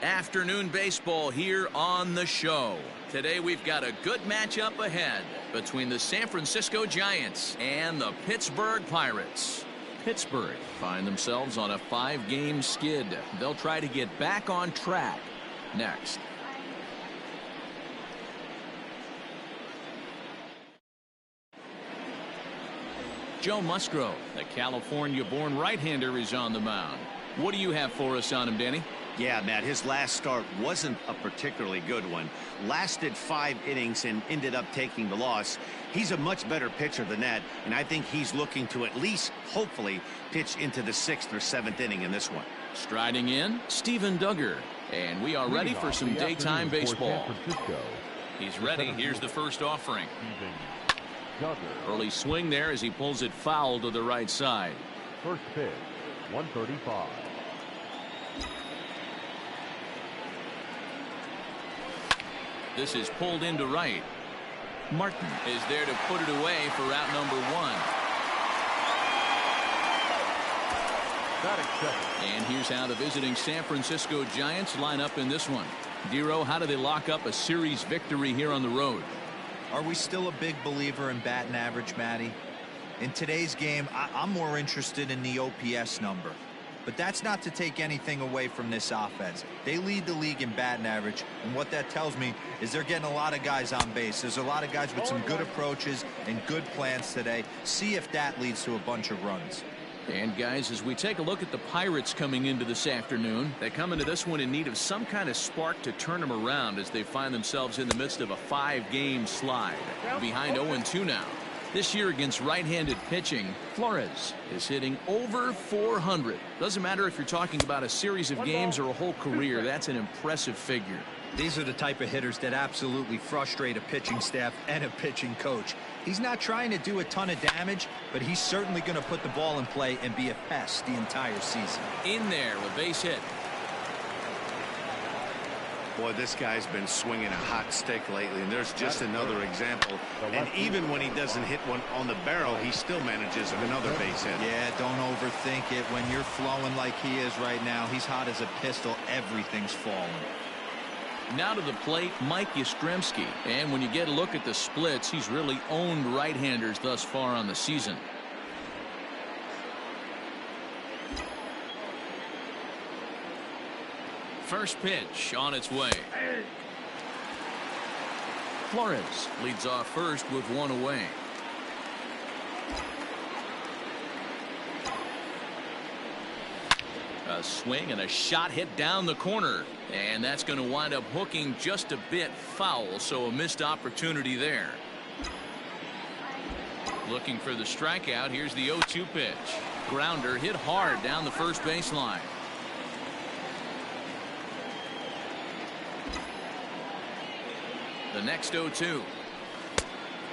Afternoon baseball here on the show. Today we've got a good matchup ahead between the San Francisco Giants and the Pittsburgh Pirates. Pittsburgh find themselves on a 5-game skid. They'll try to get back on track next. Joe Musgrove, the California-born right-hander, is on the mound. What do you have for us on him, Danny? Yeah, Matt, his last start wasn't a particularly good one. Lasted 5 innings and ended up taking the loss. He's a much better pitcher than that, and I think he's looking to at least, hopefully, pitch into the 6th or 7th inning in this one. Striding in, Steven Duggar. And we are ready for some daytime baseball. He's ready. Here's the first offering. Early swing there as he pulls it foul to the right side. First pitch, 135. This is pulled into right. Martin is there to put it away for out number 1. And here's how the visiting San Francisco Giants line up in this one. Dero, how do they lock up a series victory here on the road? Are we still a big believer in batting average, Matty? In today's game, I'm more interested in the OPS number. But that's not to take anything away from this offense. They lead the league in batting average, and what that tells me is they're getting a lot of guys on base. There's a lot of guys with some good approaches and good plans today. See if that leads to a bunch of runs. And guys, as we take a look at the Pirates coming into this afternoon, they come into this one in need of some kind of spark to turn them around as they find themselves in the midst of a 5-game slide. Behind 0-2 now. This year against right-handed pitching, Flores is hitting over 400. Doesn't matter if you're talking about a series of games or a whole career. That's an impressive figure. These are the type of hitters that absolutely frustrate a pitching staff and a pitching coach. He's not trying to do a ton of damage, but he's certainly going to put the ball in play and be a pest the entire season. In there, a base hit. Boy, this guy's been swinging a hot stick lately, and there's just another example. And even when he doesn't hit one on the barrel, he still manages another base hit. Yeah, don't overthink it. When you're flowing like he is right now, he's hot as a pistol. Everything's falling. Now to the plate, Mike Yastrzemski. And when you get a look at the splits, he's really owned right-handers thus far on the season. First pitch on its way. Flores leads off first with 1 away. A swing and a shot hit down the corner. And that's going to wind up hooking just a bit foul, so a missed opportunity there. Looking for the strikeout. Here's the 0-2 pitch. Grounder hit hard down the first baseline. The next 0-2.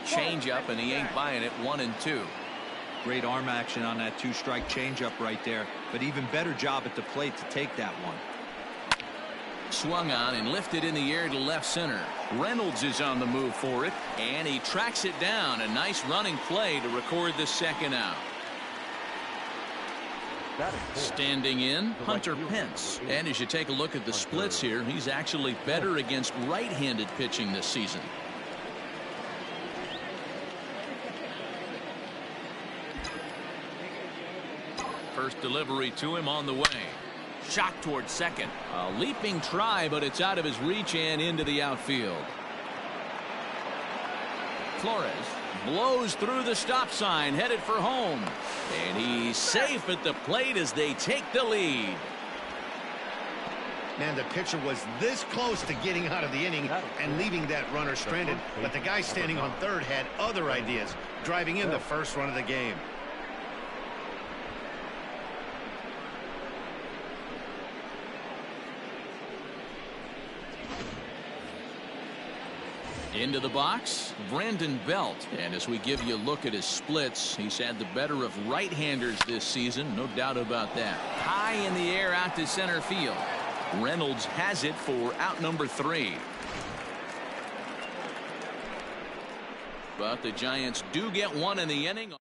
Change up, and he ain't buying it. 1-2. Great arm action on that 2-strike changeup right there, but even better job at the plate to take that one. Swung on and lifted in the air to left center. Reynolds is on the move for it, and he tracks it down. A nice running play to record the second out. Standing in, Hunter Pence. And as you take a look at the splits here, he's actually better against right-handed pitching this season. First delivery to him on the way. Shot towards second. A leaping try, but it's out of his reach and into the outfield. Flores blows through the stop sign, headed for home. And he's safe at the plate as they take the lead. Man, the pitcher was this close to getting out of the inning and leaving that runner stranded. But the guy standing on third had other ideas, driving in the first run of the game. Into the box, Brandon Belt. And as we give you a look at his splits, he's had the better of right-handers this season, no doubt about that. High in the air out to center field. Reynolds has it for out number 3. But the Giants do get one in the inning.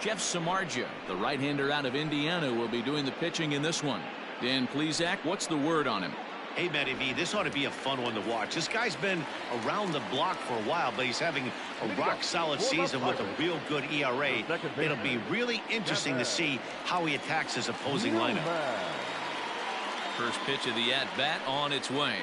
Jeff Samardzija, the right-hander out of Indiana, will be doing the pitching in this one. Dan Plesac, what's the word on him? Hey, Matty V, this ought to be a fun one to watch. This guy's been around the block for a while, but he's having a rock-solid season with a real good ERA. It'll be really interesting to see how he attacks his opposing lineup. First pitch of the at-bat on its way.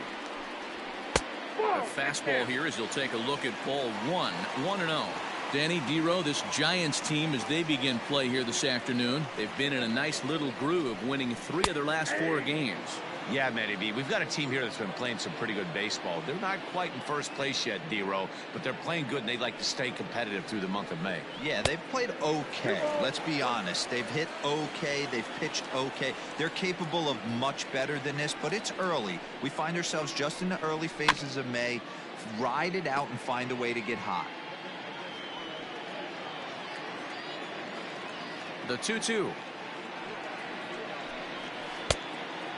A fastball here as he'll take a look at ball one. 1-0. Danny Dero, this Giants team, as they begin play here this afternoon, they've been in a nice little groove, winning 3 of their last 4 games. Yeah, Matty B, we've got a team here that's been playing some pretty good baseball. They're not quite in first place yet, Dero, but they're playing good, and they'd like to stay competitive through the month of May. Yeah, they've played okay. Let's be honest. They've hit okay. They've pitched okay. They're capable of much better than this, but it's early. We find ourselves just in the early phases of May. Ride it out and find a way to get hot. The 2-2.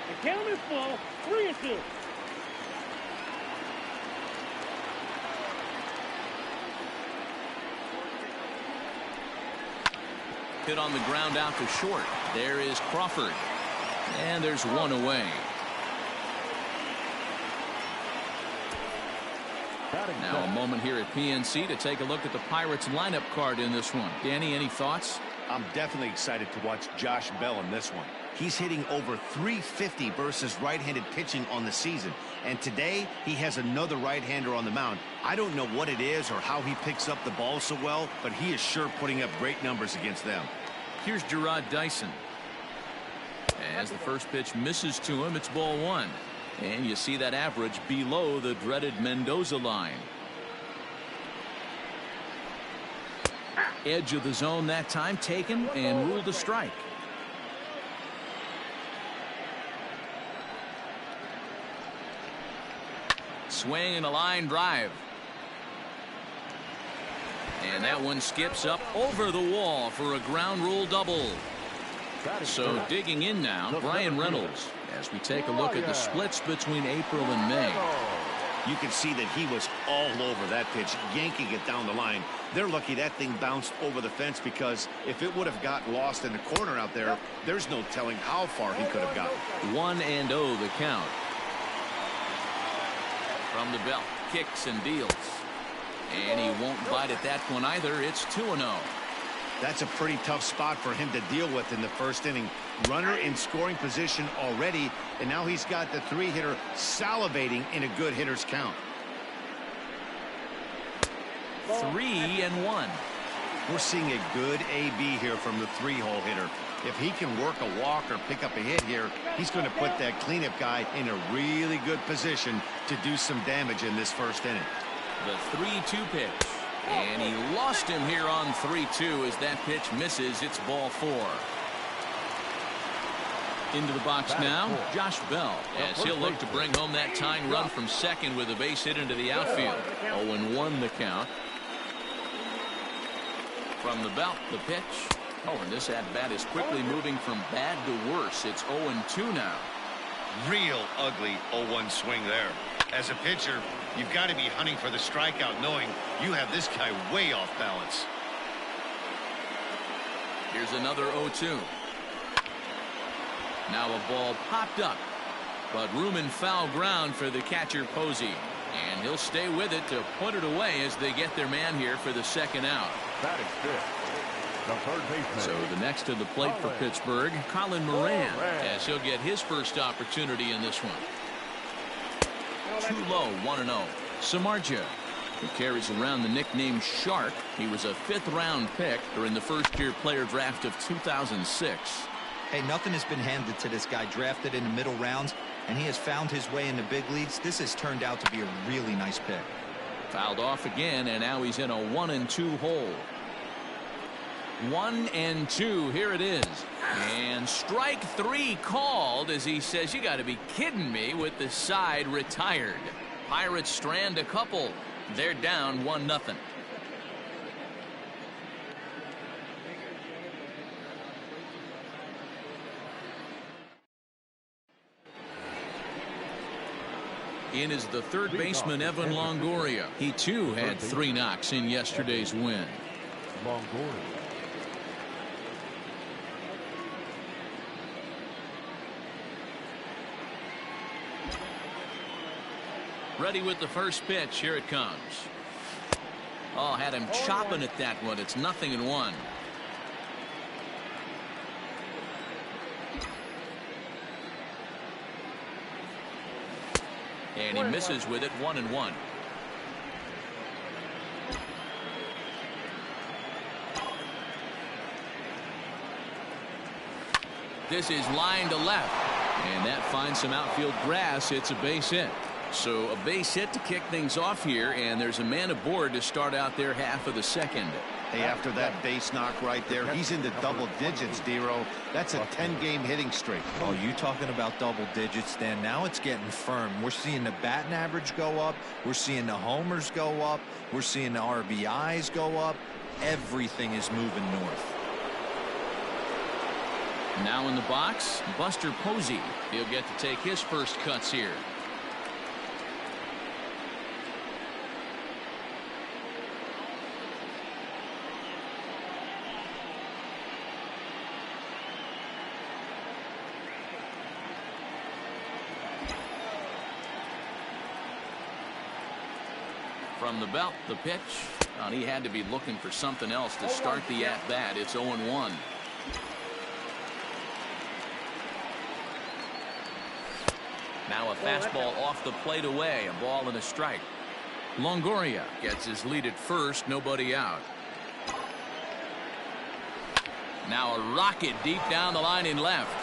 The count is full. 3-2. Hit on the ground out to short. There is Crawford. And there's one away. Now a moment here at PNC to take a look at the Pirates lineup card in this one. Danny, any thoughts? I'm definitely excited to watch Josh Bell in this one. He's hitting over .350 versus right-handed pitching on the season. And today, he has another right-hander on the mound. I don't know what it is or how he picks up the ball so well, but he is sure putting up great numbers against them. Here's Gerard Dyson. As the first pitch misses to him, it's ball 1. And you see that average below the dreaded Mendoza line. Edge of the zone that time taken and ruled a strike. Swing and a line drive. And that one skips up over the wall for a ground rule double. So digging in now, Brian Reynolds, as we take a look at the splits between April and May. You can see that he was all over that pitch, yanking it down the line. They're lucky that thing bounced over the fence, because if it would have got lost in the corner out there, there's no telling how far he could have gotten. 1-0 the count. From the belt, kicks and deals. And he won't bite at that one either. It's 2-0. That's a pretty tough spot for him to deal with in the first inning. Runner in scoring position already, and now he's got the 3-hitter salivating in a good hitter's count. 3-1. We're seeing a good AB here from the 3-hole hitter. If he can work a walk or pick up a hit here, he's going to put that cleanup guy in a really good position to do some damage in this first inning. The 3-2 pitch. And he lost him here on 3-2 as that pitch misses. It's ball 4. Into the box now, Josh Bell, as he'll look to bring home that tying run from second with a base hit into the outfield. 0-1 the count. From the belt, the pitch. Oh, and this at-bat is quickly moving from bad to worse. It's 0-2 now. Real ugly 0-1 swing there. As a pitcher, you've got to be hunting for the strikeout, knowing you have this guy way off balance. Here's another 0-2. Now a ball popped up, but room and foul ground for the catcher Posey. And he'll stay with it to put it away as they get their man here for the second out. That is fifth. The third baseman. So the next to the plate for Pittsburgh, Colin Moran, as he'll get his first opportunity in this one. Too low, 1-0. Samardzija, who carries around the nickname Shark. He was a 5th-round pick during the first-year player draft of 2006. Hey, nothing has been handed to this guy. Drafted in the middle rounds, and he has found his way in the big leagues. This has turned out to be a really nice pick. Fouled off again, and now he's in a 1-2 hole. 1-2, here it is. And strike 3 called as he says, you got to be kidding me, with the side retired. Pirates strand a couple. They're down 1-0. In is the third baseman, Evan Longoria. He, too, had 3 knocks in yesterday's win. Longoria. Ready with the first pitch. Here it comes. Oh, had him chopping at that one. It's 0-1. And he misses with it. 1-1. This is line to left, and that finds some outfield grass. It's a base hit. So a base hit to kick things off here, and there's a man aboard to start out their half of the second. Hey, after that base knock right there, he's into double digits, Dero. That's a 10-game hitting streak. Oh, you talking about double digits, Dan? Now it's getting firm. We're seeing the batting average go up. We're seeing the homers go up. We're seeing the RBIs go up. Everything is moving north. Now in the box, Buster Posey. He'll get to take his first cuts here. From the belt, the pitch. And he had to be looking for something else to start the at-bat. It's 0-1. Now a fastball off the plate away. A ball and a strike. Longoria gets his lead at first. Nobody out. Now a rocket deep down the line in left.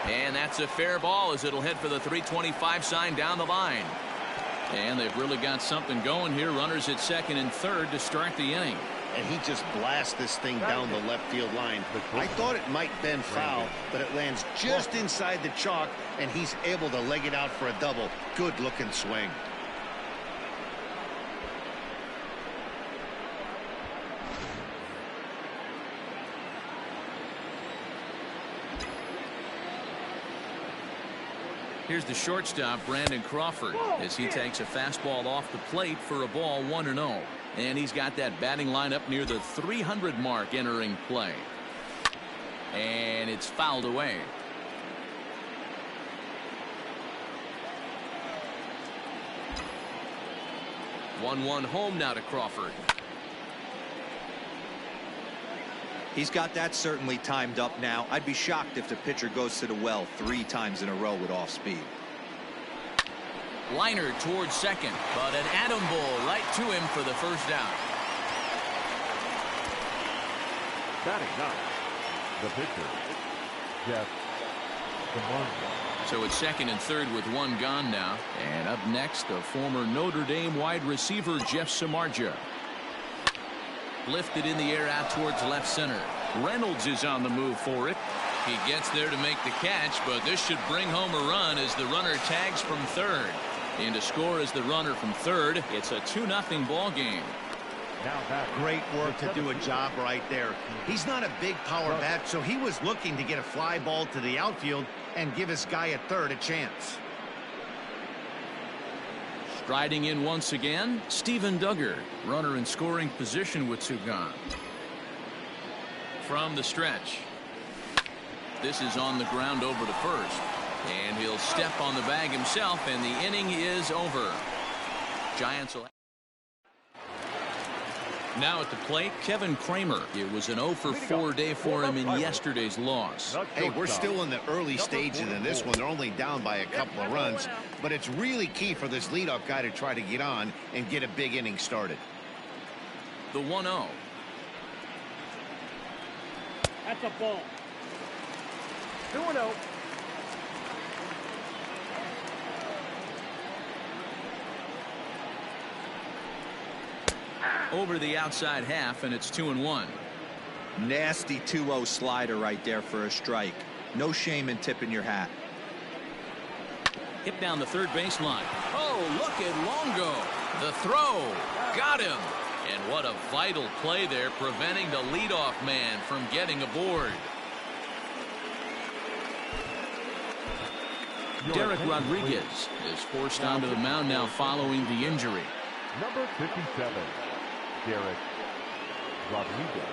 And that's a fair ball as it'll head for the 325 sign down the line. And they've really got something going here. Runners at second and third to start the inning. And he just blasts this thing down the left field line. I thought it might bend foul, but it lands just inside the chalk, and he's able to leg it out for a double. Good looking swing. Here's the shortstop, Brandon Crawford, as he takes a fastball off the plate for a ball, 1-0. And he's got that batting lineup near the 300 mark entering play. And it's fouled away. One home now to Crawford. He's got that certainly timed up now. I'd be shocked if the pitcher goes to the well 3 times in a row with off speed. Liner towards second, but an atom ball right to him for the first down. Batting ninth, the pitcher, Jeff Samardzija. So it's second and third with one gone now. And up next, the former Notre Dame wide receiver, Jeff Samardzija. Lifted in the air out towards left center. Reynolds is on the move for it. He gets there to make the catch, but this should bring home a run as the runner tags from third. And to score as the runner from third, it's a 2-0 ball game. Great work to do a job right there. He's not a big power bat, so he was looking to get a fly ball to the outfield and give his guy at third a chance. Striding in once again, Steven Duggar, runner in scoring position with 2 gone. From the stretch. This is on the ground over to first. And he'll step on the bag himself, and the inning is over. Giants will. Now at the plate, Kevin Kramer. It was an 0-for-4 day for him in yesterday's loss. Hey, we're still in the early stages in this one. They're only down by a couple of runs, but it's really key for this leadoff guy to try to get on and get a big inning started. The 1-0. That's a ball. 2-0. Over the outside half, and it's 2-1. Nasty 2-0 slider right there for a strike. No shame in tipping your hat. Hit down the third baseline. Oh, look at Longo. The throw. Got him. And what a vital play there, preventing the leadoff man from getting aboard. Derek Rodriguez is forced onto the mound now following the injury. Number 57, Derek Rodriguez.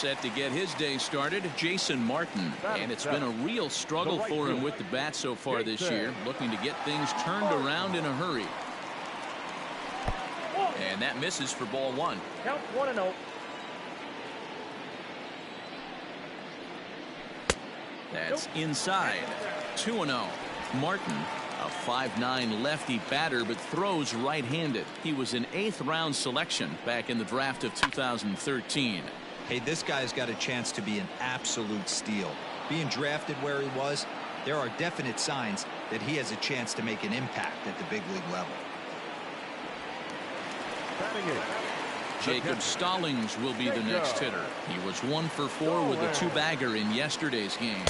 set to get his day started, Jason Martin. And it's been a real struggle for him with the bat so far this year, looking to get things turned around in a hurry. And that misses for ball one. Count 1-0. That's inside. 2-0. Martin, a 5'9" lefty batter, but throws right-handed. He was an 8th round selection back in the draft of 2013. Hey, this guy's got a chance to be an absolute steal. Being drafted where he was, there are definite signs that he has a chance to make an impact at the big league level. Jacob Stallings will be the next hitter. He was 1 for 4 with a 2-bagger in yesterday's game.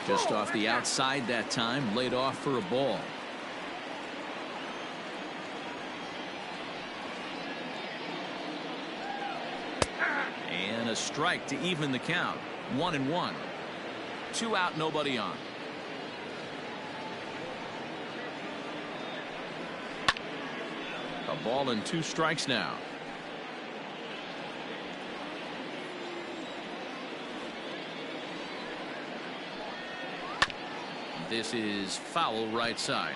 Just off the outside that time, laid off for a ball. And a strike to even the count. 1-1. 2 out, nobody on. A ball and 2 strikes now. This is foul right side.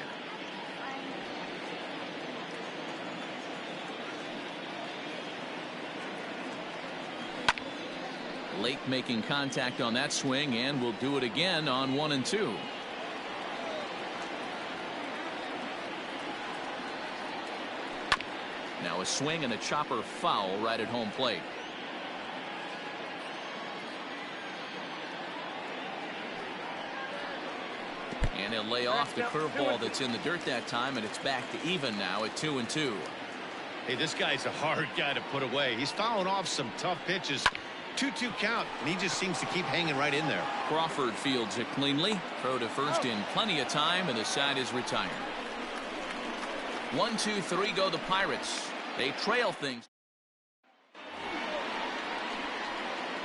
Late making contact on that swing, and will do it again on 1 and 2. Now a swing and a chopper foul right at home plate. And he'll lay off the curveball that's in the dirt that time, and it's back to even now at 2 and 2. Hey, this guy's a hard guy to put away. He's fouling off some tough pitches. 2-2 count, and he just seems to keep hanging right in there. Crawford fields it cleanly. Throw to first in plenty of time, and the side is retired. 1, 2, 3 go the Pirates. They trail things.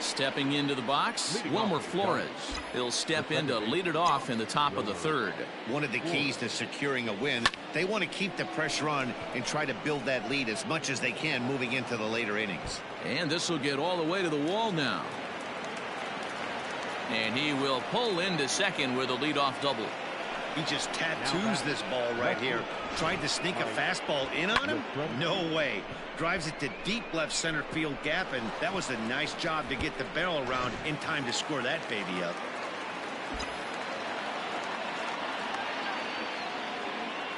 Stepping into the box, Wilmer Flores. He'll step in to lead it off in the top of the 3rd. One of the keys to securing a win, they want to keep the pressure on and try to build that lead as much as they can moving into the later innings. And this will get all the way to the wall now. And he will pull into second with a leadoff double. He just tattoos this ball right here. Tried to sneak a fastball in on him? No way. Drives it to deep left center field gap, and that was a nice job to get the barrel around in time to score that baby up.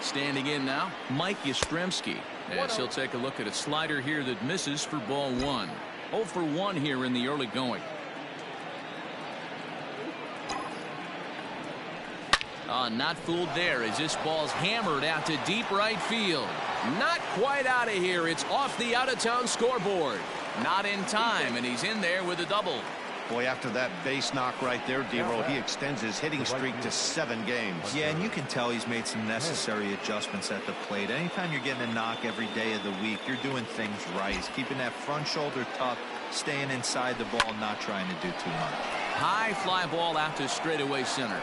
Standing in now, Mike Yastrzemski, as he'll take a look at a slider here that misses for ball 1. 0 for 1 here in the early going. Not fooled there as this ball's hammered out to deep right field. Not quite out of here. It's off the out-of-town scoreboard. Not in time, and he's in there with a double. Boy, after that base knock right there, D-Roll, he extends his hitting streak to 7 games. Yeah, and you can tell he's made some necessary adjustments at the plate. Anytime you're getting a knock every day of the week, you're doing things right. He's keeping that front shoulder tough, staying inside the ball, not trying to do too much. High fly ball out to straightaway center.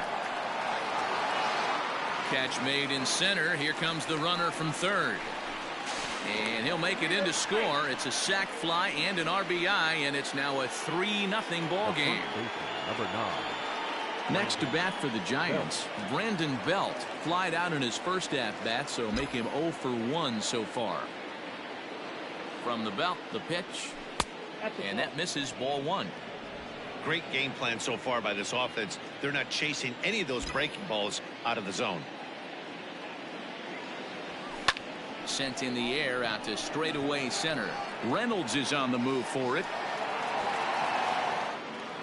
Catch made in center. Here comes the runner from 3rd. And he'll make it in to score. It's a sac fly and an RBI, and it's now a 3-0 ball game. Number 9. Next to bat for the Giants, Brandon Belt flied out in his first at-bat, so make him 0 for 1 so far. From the belt, the pitch, and that misses ball 1. Great game plan so far by this offense. They're not chasing any of those breaking balls out of the zone. Sent in the air out to straightaway center. Reynolds is on the move for it.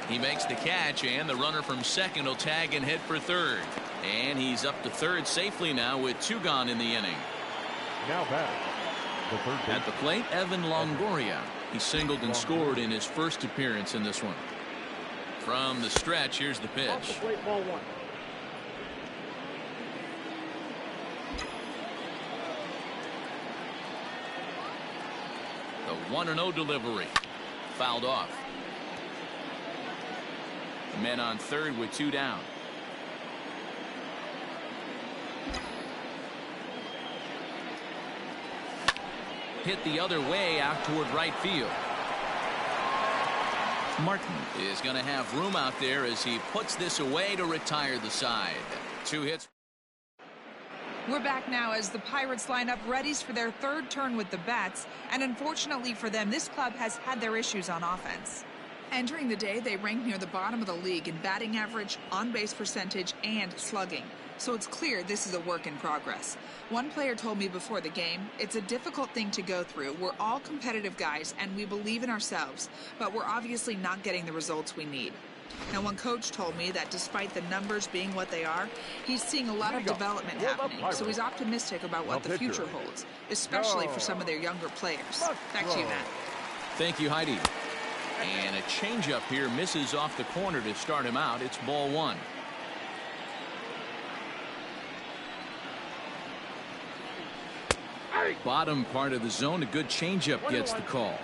He makes the catch, and the runner from second will tag and head for 3rd. And he's up to 3rd safely now with 2 gone in the inning. Now back. At the plate, Evan Longoria. He singled and scored in his first appearance in this one. From the stretch, here's the pitch. Off the plate, ball 1. The 1-0 delivery. Fouled off. The men on 3rd with 2 down. Hit the other way out toward right field. Martin is going to have room out there as he puts this away to retire the side. 2 hits. We're back now as the Pirates line up readies for their third turn with the bats, and unfortunately for them, this club has had their issues on offense. Entering the day, they rank near the bottom of the league in batting average, on-base percentage, and slugging. So it's clear this is a work in progress. One player told me before the game, it's a difficult thing to go through. We're all competitive guys, and we believe in ourselves, but we're obviously not getting the results we need. Now, one coach told me that despite the numbers being what they are, he's seeing a lot of development happening, so he's optimistic about what the future holds, especially for some of their younger players. Back to you, Matt. Thank you, Heidi. And a changeup here misses off the corner to start him out. It's ball 1. Bottom part of the zone, a good changeup gets the call.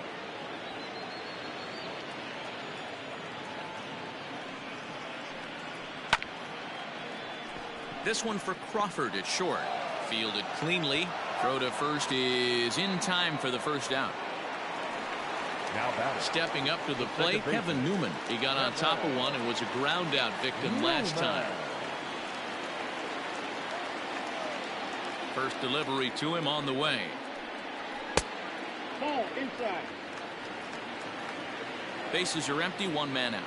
This one for Crawford at short. Fielded cleanly. Throw to first is in time for the first out. Now batting. Stepping up to the plate, Kevin Newman. He got on top of one and was a ground out victim last time. First delivery to him on the way. Ball inside. Bases are empty, 1 man out.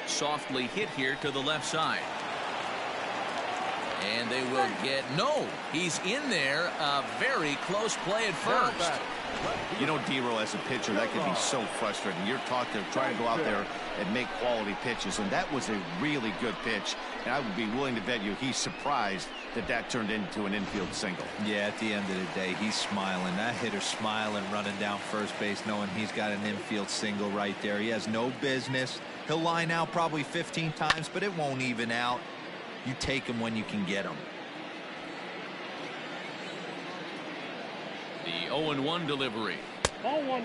Softly hit here to the left side. And they will get, no, he's in there. A very close play at first. You know, D-Row, as a pitcher, that can be so frustrating. You're taught to try to go out there and make quality pitches, and that was a really good pitch. And I would be willing to bet you he's surprised that that turned into an infield single. Yeah, at the end of the day, he's smiling. That hitter's smiling, running down first base, knowing he's got an infield single right there. He has no business. He'll line out probably 15 times, but it won't even out. You take him when you can get him. The 0-1 delivery. Ball 1.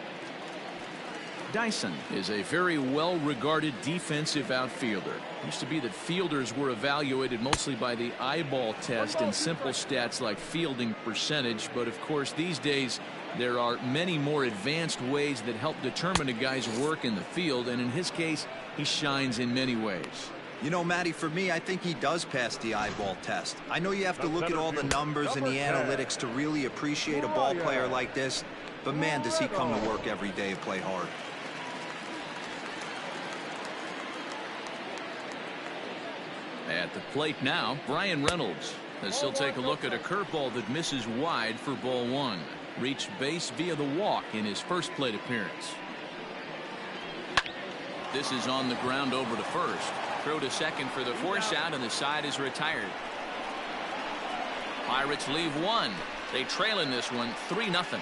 Dyson is a very well-regarded defensive outfielder. It used to be that fielders were evaluated mostly by the eyeball test and simple stats like fielding percentage, but of course these days there are many more advanced ways that help determine a guy's work in the field, and in his case he shines in many ways. You know, Matty, for me, I think he does pass the eyeball test. I know you have to look at all the numbers and the analytics to really appreciate a ball player like this, but man, does he come to work every day and play hard. At the plate now, Brian Reynolds, as he'll take a look at a curveball that misses wide for ball 1. Reached base via the walk in his first plate appearance. This is on the ground over to first. Throw to second for the force out, and the side is retired. Pirates leave 1. They trail in this one 3-0.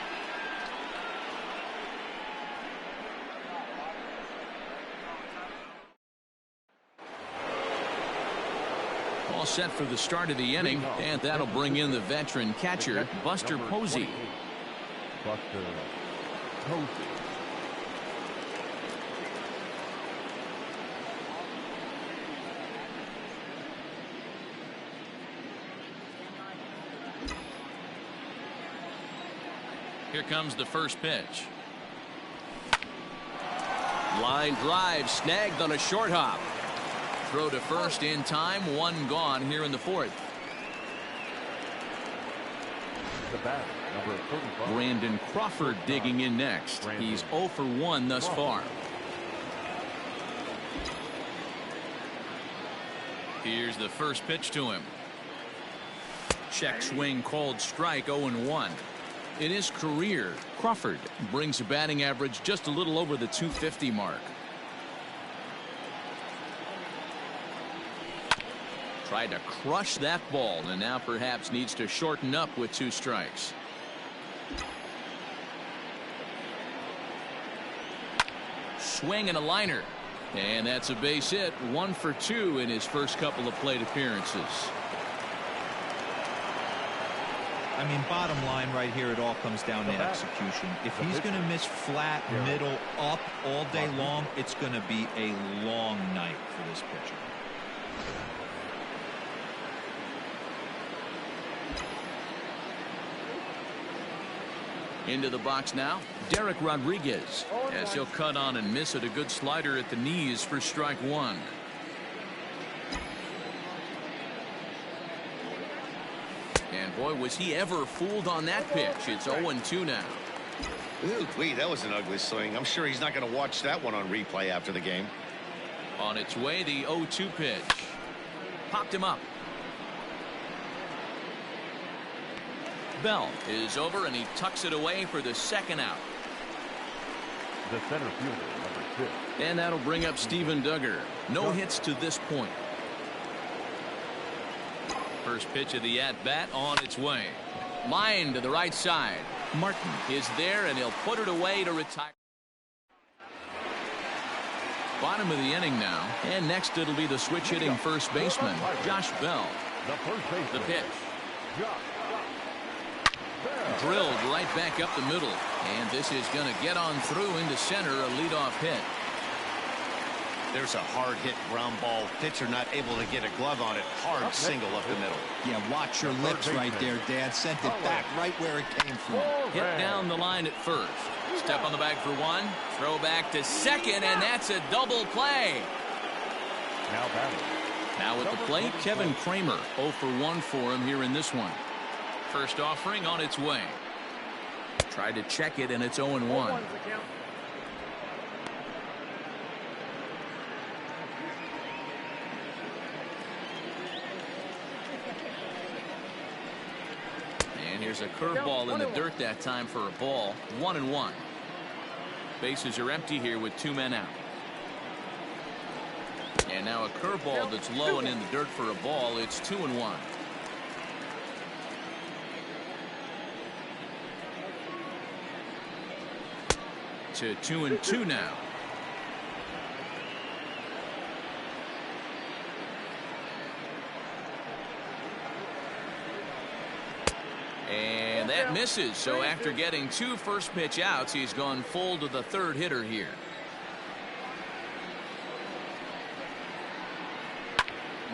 All set for the start of the inning, and that'll bring in the veteran catcher, Buster Posey. Buster Posey. Here comes the first pitch. Line drive snagged on a short hop. Throw to first in time, 1 gone here in the 4th. The bat, number 35. Brandon Crawford digging in next. He's 0 for 1 thus far. Here's the first pitch to him. Check swing called strike, 0-1. In his career, Crawford brings a batting average just a little over the 250 mark. Tried to crush that ball, and now perhaps needs to shorten up with 2 strikes. Swing and a liner. And that's a base hit. 1 for 2 in his first couple of plate appearances. I mean, bottom line right here, it all comes down to execution. If he's going to miss flat, middle, up all day long, it's going to be a long night for this pitcher. Into the box now, Derek Rodriguez, as he'll cut on and miss it. A good slider at the knees for strike one. And boy, was he ever fooled on that pitch. It's 0-2 now. Ooh, wait, that was an ugly swing. I'm sure he's not going to watch that one on replay after the game. On its way, the 0-2 pitch. Popped him up. Bell is over, and he tucks it away for the second out. The center fielder, number 6. And that'll bring up Steven Duggar. No hits to this point. First pitch of the at-bat on its way. Line to the right side. Martin is there, and he'll put it away to retire. Bottom of the inning now. And next it'll be the switch hitting first baseman, Josh Bell. The pitch. Drilled right back up the middle. And this is going to get on through into center, a leadoff hit. There's a hard hit ground ball. Pitcher not able to get a glove on it. Hard single up the middle. Yeah, watch your lips right there, Dad. Sent it back right where it came from. Hit down the line at first. Step on the bag for one. Throw back to second, and that's a double play. Now at the plate, Kevin Kramer. 0 for 1 for him here in this one. First offering on its way. Tried to check it, and it's 0-1. And here's a curveball in the dirt that time for a ball. 1-1. Bases are empty here with 2 men out. And now a curveball that's low and in the dirt for a ball. It's 2-1. To 2-2 now. And that misses. So after getting 2 first pitch outs, he's gone full to the third hitter here.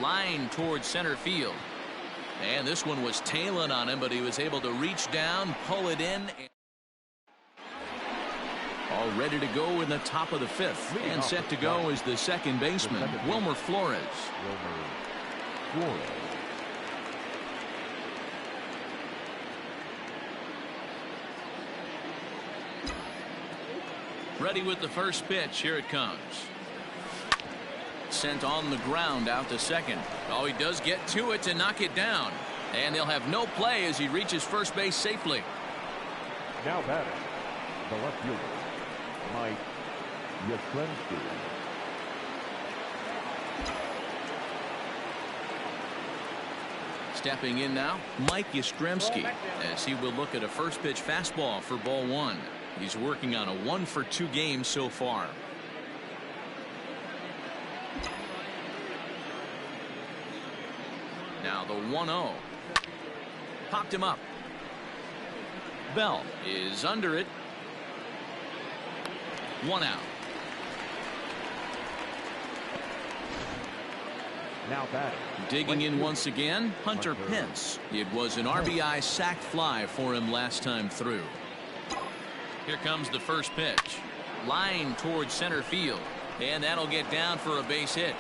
Line towards center field. And this one was tailing on him, but he was able to reach down, pull it in. All ready to go in the top of the 5th. And set to go is the second baseman, Wilmer Flores. Ready with the first pitch. Here it comes. Sent on the ground out to second. Oh, he does get to it to knock it down. And they'll have no play as he reaches first base safely. Now batting, the left fielder, Mike Yastrzemski. Stepping in now, Mike Yastrzemski, as he will look at a first pitch fastball for ball 1. He's working on a 1 for 2 game so far. Now the 1-0. Popped him up. Bell is under it. 1 out. Now batting. Digging in once again, Hunter Pence. It was an RBI sac fly for him last time through. Here comes the first pitch. Line towards center field. And that'll get down for a base hit.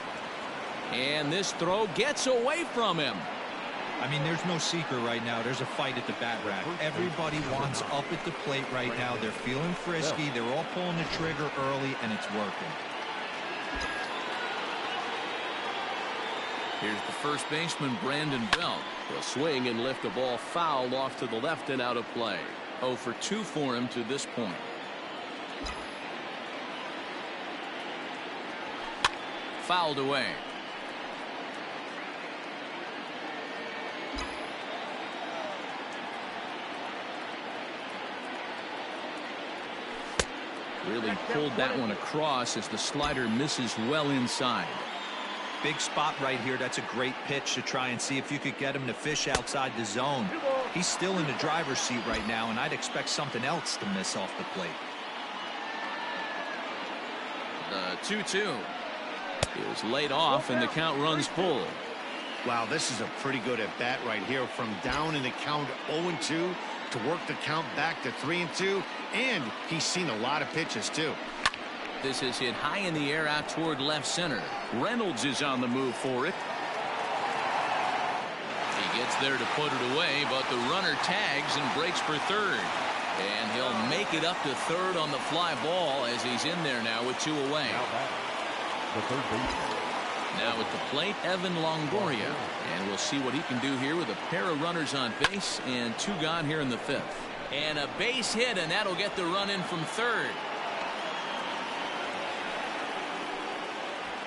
And this throw gets away from him. I mean, there's no secret right now. There's a fight at the bat rack. Everybody wants up at the plate right now. They're feeling frisky. They're all pulling the trigger early, and it's working. Here's the first baseman, Brandon Belt. He'll swing and lift the ball foul off to the left and out of play. 0 for 2 for him to this point. Fouled away. Really pulled that one across as the slider misses well inside. Big spot right here. That's a great pitch to try and see if you could get him to fish outside the zone. He's still in the driver's seat right now, and I'd expect something else to miss off the plate. The 2-2 is laid off, and the count runs full. Wow, this is a pretty good at bat right here. From down in the count 0-2, to work the count back to 3-2, and he's seen a lot of pitches too. This is hit high in the air out toward left center. Reynolds is on the move for it. He gets there to put it away, but the runner tags and breaks for third. And he'll make it up to third on the fly ball as he's in there now with 2 away. The third baseman. Now at the plate, Evan Longoria. And we'll see what he can do here with a pair of runners on base and 2 gone here in the 5th. And a base hit, and that'll get the run in from third.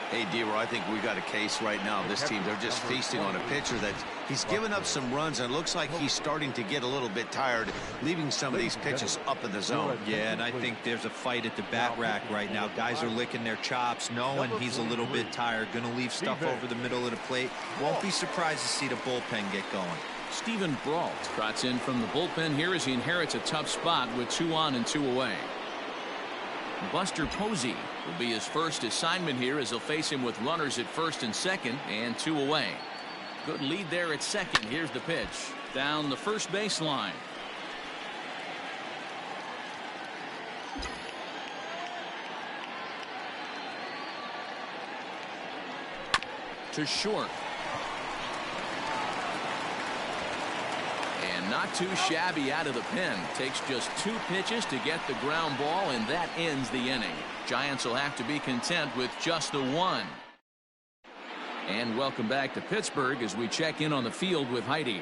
Hey, D-Roy, I think we got a case right now. This team, they're just feasting on a pitcher that he's given up some runs, and it looks like he's starting to get a little bit tired, leaving some of these pitches up in the zone. Yeah, and I think there's a fight at the bat rack right now. Guys are licking their chops, knowing he's a little bit tired, going to leave stuff over the middle of the plate. Won't be surprised to see the bullpen get going. Stephen Brault trots in from the bullpen here as he inherits a tough spot with 2 on and 2 away. Buster Posey will be his first assignment here as he'll face him with runners at first and second and 2 away. Good lead there at second. Here's the pitch down the first baseline. To short. Not too shabby out of the pen. Takes just 2 pitches to get the ground ball, and that ends the inning. Giants will have to be content with just the 1. And welcome back to Pittsburgh as we check in on the field with Heidi.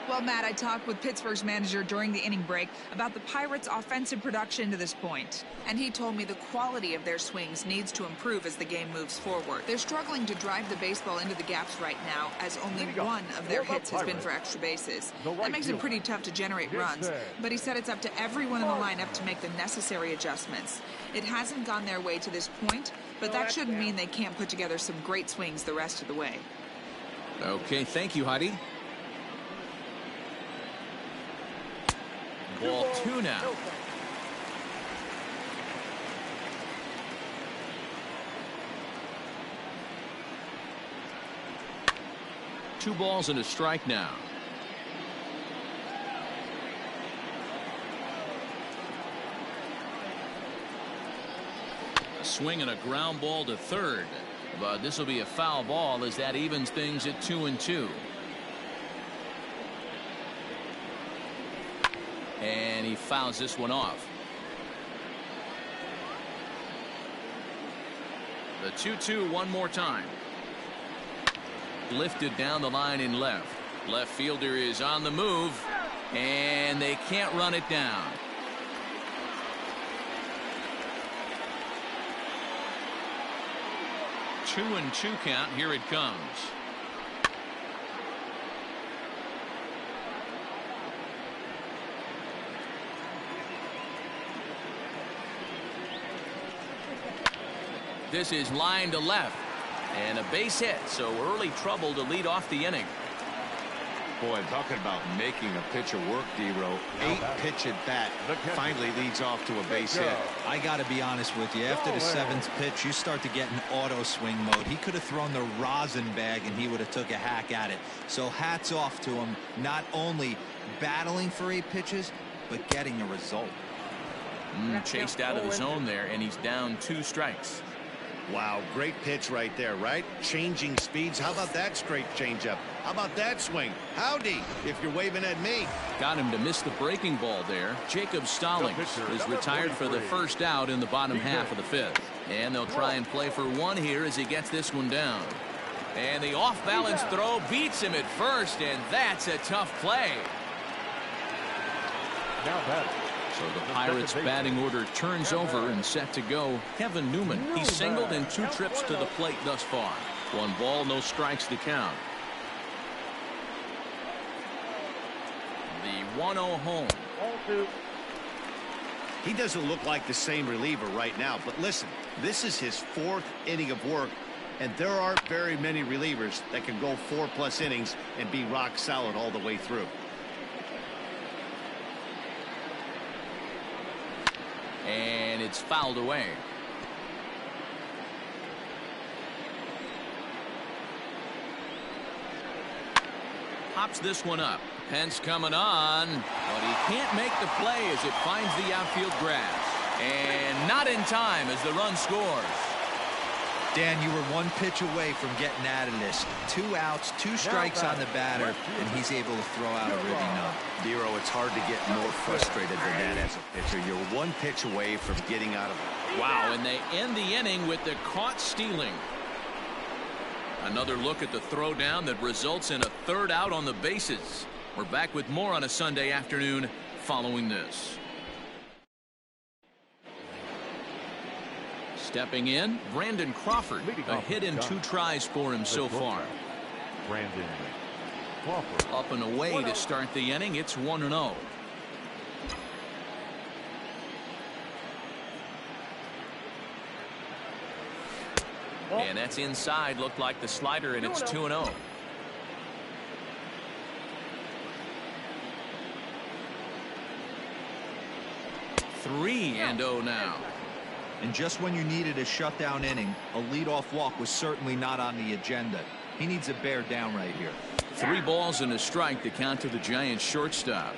Well, Matt, I talked with Pittsburgh's manager during the inning break about the Pirates' offensive production to this point. And he told me the quality of their swings needs to improve as the game moves forward. They're struggling to drive the baseball into the gaps right now, as only 1 of their hits has been for extra bases. That makes it pretty tough to generate runs, but he said it's up to everyone in the lineup to make the necessary adjustments. It hasn't gone their way to this point, but that shouldn't mean they can't put together some great swings the rest of the way. Okay, thank you, Heidi. Ball 2 now. Two balls and a strike now. A swing and a ground ball to third, but this will be a foul ball as that evens things at 2-2. And he fouls this one off. The 2-2 one more time. Lifted down the line in left. Left fielder is on the move, and they can't run it down. Two and 2 count. Here it comes. This is line to left, and a base hit, so early trouble to lead off the inning. Boy, talking about making a pitcher work, D-Row. 8-pitch at bat finally leads off to a base hit. I got to be honest with you. After the 7th pitch, you start to get in auto swing mode. He could have thrown the rosin bag, and he would have took a hack at it. So hats off to him, not only battling for 8 pitches, but getting a result. Chased out of the zone there, and he's down 2 strikes. Wow, great pitch right there, right? Changing speeds. How about that straight changeup? How about that swing? Howdy, if you're waving at me. Got him to miss the breaking ball there. Jacob Stallings is retired for the first out in the bottom half of the 5th. And they'll try and play for 1 here as he gets this one down. And the off-balance throw beats him at first, and that's a tough play. Now batting. So the Pirates batting order turns over and set to go. Kevin Newman. He's singled in 2 trips to the plate thus far. 1 ball, no strikes to count. The 1-0 home. He doesn't look like the same reliever right now, but listen, this is his 4th inning of work, and there aren't very many relievers that can go 4+ innings and be rock solid all the way through. And it's fouled away. Pops this one up. Pence coming on, but he can't make the play as it finds the outfield grass. And not in time as the run scores. Dan, you were one pitch away from getting out of this. 2 outs, 2 strikes on the batter, and he's able to throw out a Ribby nut. Dero, it's hard to get more frustrated than that as a pitcher. You're one pitch away from getting out of it. Wow, and they end the inning with the caught stealing. Another look at the throwdown that results in a 3rd out on the bases. We're back with more on a Sunday afternoon following this. Stepping in, Brandon Crawford. A hit in 2 tries for him so far. Brandon Crawford. Up and away to start the inning. It's 1-0. And that's inside. Looked like the slider, and it's 2-0. Three and 0 now. And just when you needed a shutdown inning, a leadoff walk was certainly not on the agenda. He needs to bear down right here. 3 balls and a strike to count to the Giants shortstop.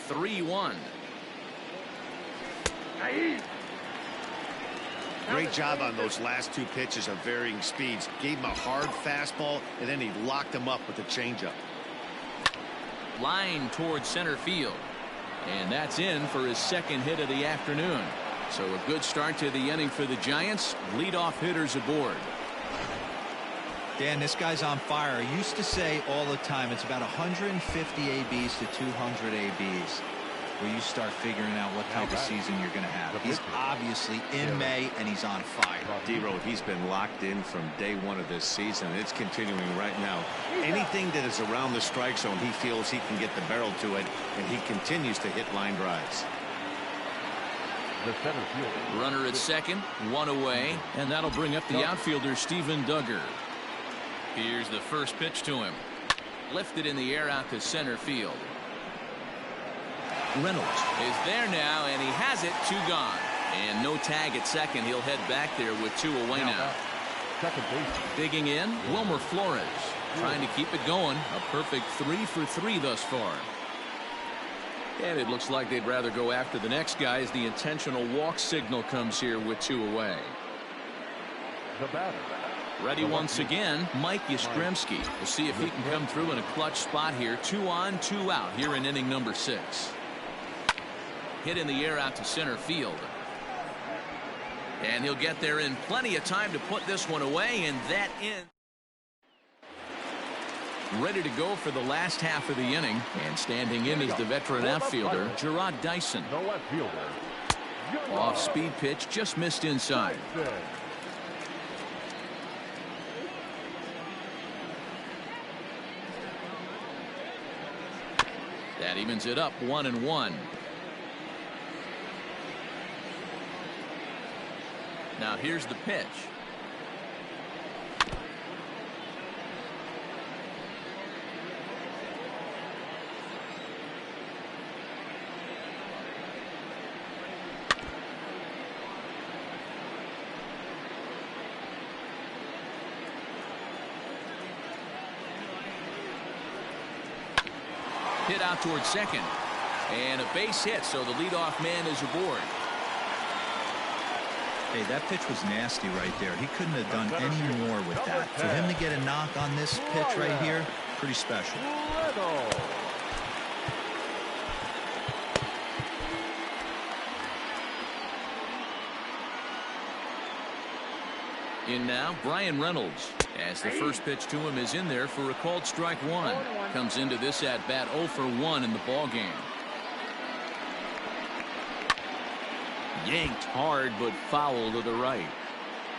3-1. Great job on those last 2 pitches of varying speeds. Gave him a hard fastball, and then he locked him up with a changeup. Line towards center field. And that's in for his 2nd hit of the afternoon. So a good start to the inning for the Giants. Leadoff hitters aboard. Dan, this guy's on fire. I used to say all the time it's about 150 ABs to 200 ABs where you start figuring out what type of season you're going to have. He's obviously in May, and he's on fire. Dero, he's been locked in from day 1 of this season. It's continuing right now. Anything that is around the strike zone, he feels he can get the barrel to it, and he continues to hit line drives. The center fielder. Runner at second, 1 away, and that'll bring up the outfielder Steven Duggar. Here's the first pitch to him. Lifted in the air out to center field. Reynolds is there now, and he has it. 2 gone. And no tag at second. He'll head back there with 2 away now. Second base. Digging in, Wilmer Flores. Trying to keep it going. A perfect 3 for 3 thus far. And it looks like they'd rather go after the next guy as the intentional walk signal comes here with 2 away. The batter. Ready once again, Mike Yastrzemski. We'll see if he can come through in a clutch spot here. 2 on, 2 out here in inning number 6. Hit in the air out to center field. And he'll get there in plenty of time to put this one away, and that in. Ready to go for the last half of the inning, and standing in is the veteran outfielder, Gerard Dyson. The left fielder. Off-speed pitch, just missed inside. That evens it up 1-1. Now here's the pitch. Hit out towards second. And a base hit, so the leadoff man is aboard. Hey, that pitch was nasty right there. He couldn't have done any more with that. For him to get a knock on this pitch right here, pretty special. In now, Brian Reynolds. As the first pitch to him is in there for a called strike 1. Comes into this at bat 0 for 1 in the ball game. Yanked hard, but foul to the right.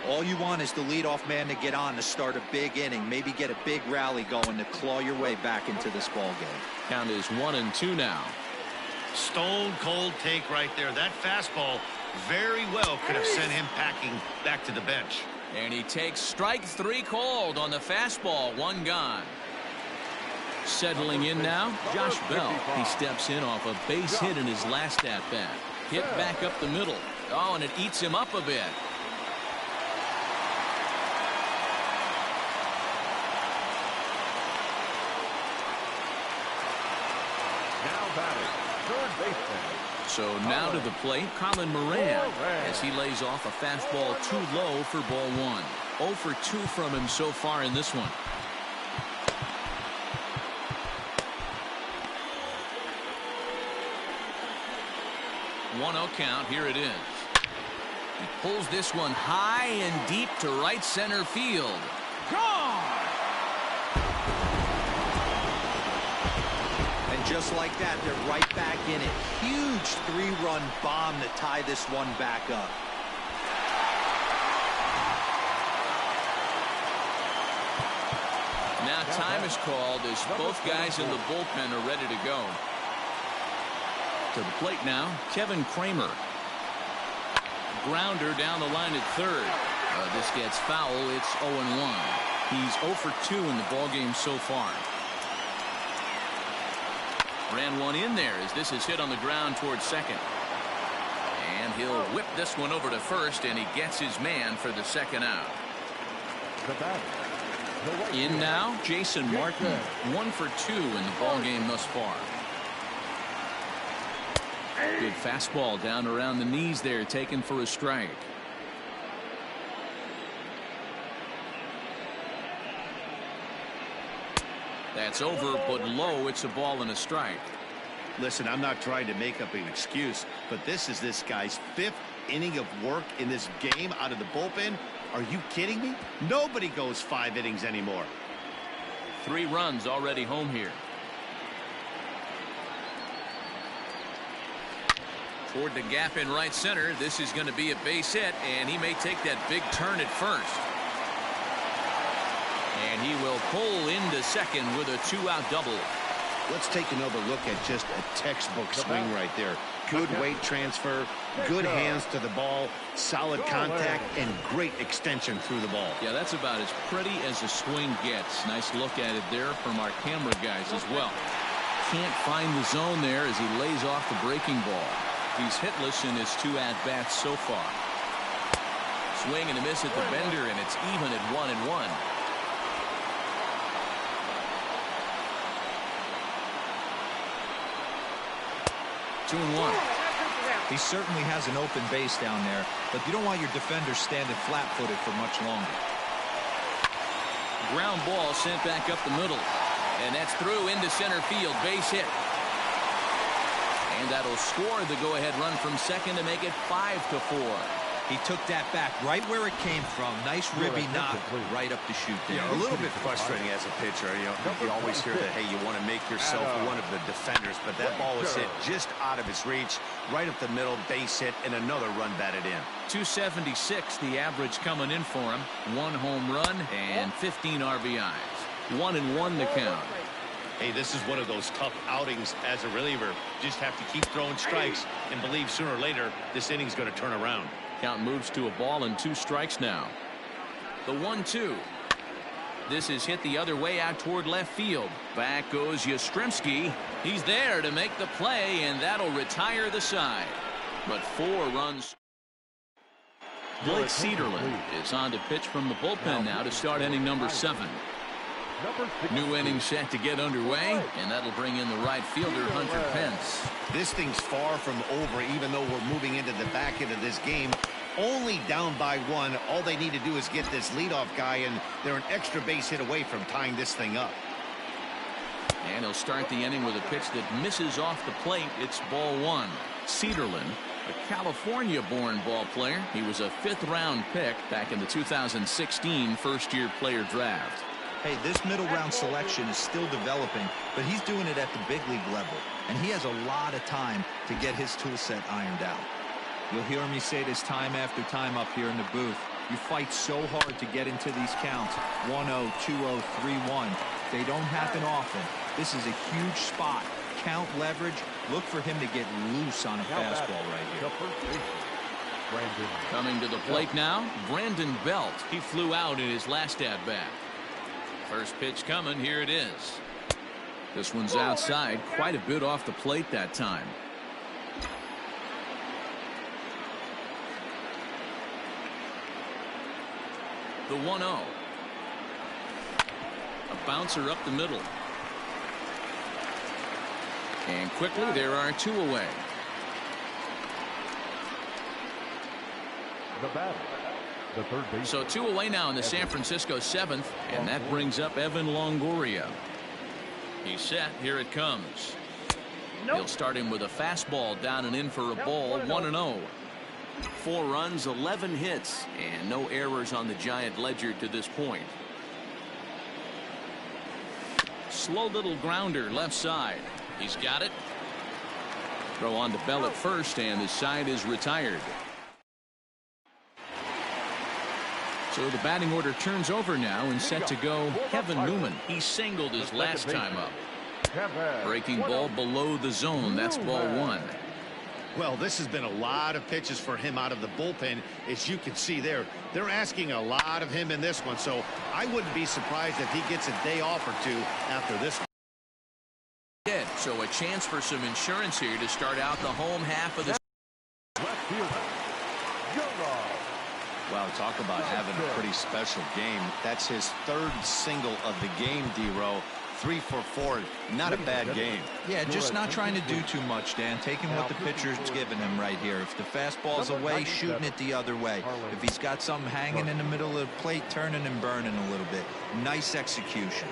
All you want is the leadoff man to get on to start a big inning, maybe get a big rally going to claw your way back into this ball game. Count is 1-2 now. Stone cold take right there. That fastball very well could have sent him packing back to the bench. And he takes strike 3 called on the fastball. 1 gone. Settling in now, Josh Bell. He steps in off a base hit in his last at-bat. Hit back up the middle. Oh, and it eats him up a bit. third baseman. So now to the plate, Colin Moran, as he lays off a fastball too low for ball one. 0 for 2 from him so far in this one. One 0 count. Here it is. He pulls this one high and deep to right center field. Gone! And just like that, they're right back in it. Huge 3-run bomb to tie this one back up. Now time is called as both guys in the bullpen are ready to go. To the plate now, Kevin Kramer. Grounder down the line at third. This gets foul. It's 0-1. He's 0 for 2 in the ballgame so far. Ran one in there as this is hit on the ground towards second. And he'll whip this one over to first, and he gets his man for the second out. In now, Jason Martin. 1 for 2 in the ballgame thus far. Good fastball down around the knees there, taken for a strike. That's over, but low. It's a ball and a strike. Listen, I'm not trying to make up an excuse, but this is this guy's 5th inning of work in this game out of the bullpen. Are you kidding me? Nobody goes 5 innings anymore. 3 runs already home here. Toward the gap in right center. This is going to be a base hit, and he may take that big turn at first. And he will pull into second with a 2-out double. Let's take another look at just a textbook swing right there. Good weight transfer, good hands to the ball, solid contact, and great extension through the ball. Yeah, that's about as pretty as a swing gets. Nice look at it there from our camera guys as well. Can't find the zone there as he lays off the breaking ball. He's hitless in his 2 at-bats so far. Swing and a miss at the bender, and it's even at 1-1. Two and 1. He certainly has an open base down there, but you don't want your defenders standing flat-footed for much longer. Ground ball sent back up the middle, and that's through into center field. Base hit. And that'll score the go-ahead run from second to make it 5-4. He took that back right where it came from. Nice ribby knock right up the chute there. Yeah, a little bit frustrating as a pitcher. You always hear that, hey, you want to make yourself one of the defenders, but that ball was hit just out of his reach, right up the middle, base hit, and another run batted in. 276 the average coming in for him. 1 home run and 15 RBIs. 1-1 the count. Hey, this is one of those tough outings as a reliever. Just have to keep throwing strikes and believe sooner or later this inning's going to turn around. Count moves to a ball and 2 strikes now. The 1-2. This is hit the other way out toward left field. Back goes Yastrzemski. He's there to make the play, and that'll retire the side. But 4 runs. Blake Cederland is on to pitch from the bullpen now to start inning number 7. New inning set to get underway, and that'll bring in the right fielder, Hunter Pence. This thing's far from over, even though we're moving into the back end of this game. Only down by 1. All they need to do is get this leadoff guy, and they're an extra base hit away from tying this thing up. And he'll start the inning with a pitch that misses off the plate. It's ball 1. Cederland, a California-born ball player. He was a 5th-round pick back in the 2016 first-year player draft. Hey, this middle round selection is still developing, but he's doing it at the big league level, and he has a lot of time to get his tool set ironed out. You'll hear me say this time after time up here in the booth. You fight so hard to get into these counts. 1-0, 2-0, 3-1. They don't happen often. This is a huge spot. Count leverage. Look for him to get loose on a fastball right here. Coming to the plate now, Brandon Belt. He flew out in his last at-bat. First pitch coming. Here it is. This one's outside, quite a bit off the plate that time. The 1-0. A bouncer up the middle. And quickly, there are 2 away. The batter, the third baseman. So 2 away now in the San Francisco 7th, and that brings up Evan Longoria. He's set. Here it comes. He'll start him with a fastball down and in for a ball. 1-0. 4 runs, 11 hits, and no errors on the Giant ledger to this point. Slow little grounder left side. He's got it. Throw on to Bell at first, and the side is retired. So the batting order turns over now, and set to go Kevin Newman. He singled his last time up. Breaking ball below the zone. That's ball 1. Well, this has been a lot of pitches for him out of the bullpen. As you can see there, they're asking a lot of him in this one. So I wouldn't be surprised if he gets a day off or 2 after this one. So a chance for some insurance here to start out the home half of the Left fielder, Wow, talk about having a pretty special game. That's his 3rd single of the game, D-Row. 3 for 4. Not a bad game. Yeah, just not trying to do too much, Dan. Taking what the pitcher's giving him right here. If the fastball's away, shooting it the other way. If he's got something hanging in the middle of the plate, turning and burning a little bit. Nice execution.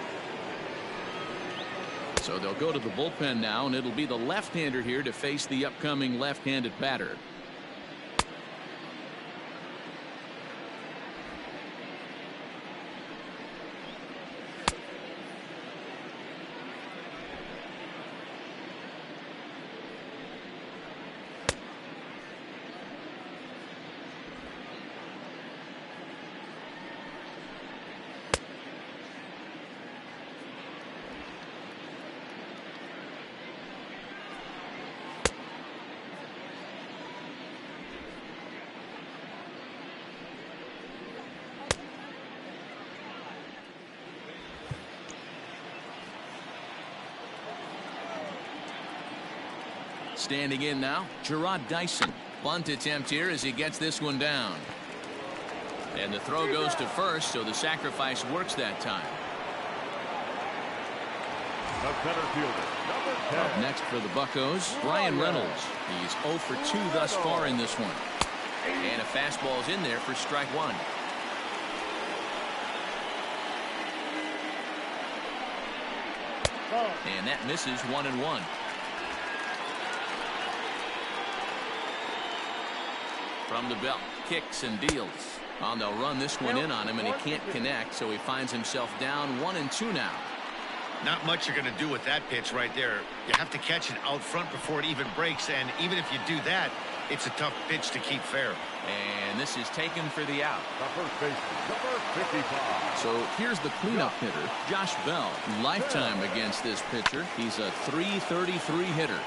So they'll go to the bullpen now, and it'll be the left-hander here to face the upcoming left-handed batter. Standing in now, Gerard Dyson. Bunt attempt here as he gets this one down. And the throw goes to first, so the sacrifice works that time. the center fielder, number 10. Up next for the Buccos, Brian Reynolds. He's 0 for 2 thus far in this one. And a fastball's in there for strike 1. And that misses 1-1. From the belt, kicks and deals. Oh, they'll run this one in on him, and he can't connect, so he finds himself down 1-2 now. Not much you're going to do with that pitch right there. You have to catch it out front before it even breaks, and even if you do that, it's a tough pitch to keep fair. And this is taken for the out. The first baseman, number 55. So here's the cleanup hitter, Josh Bell. Lifetime against this pitcher. He's a .333 hitter.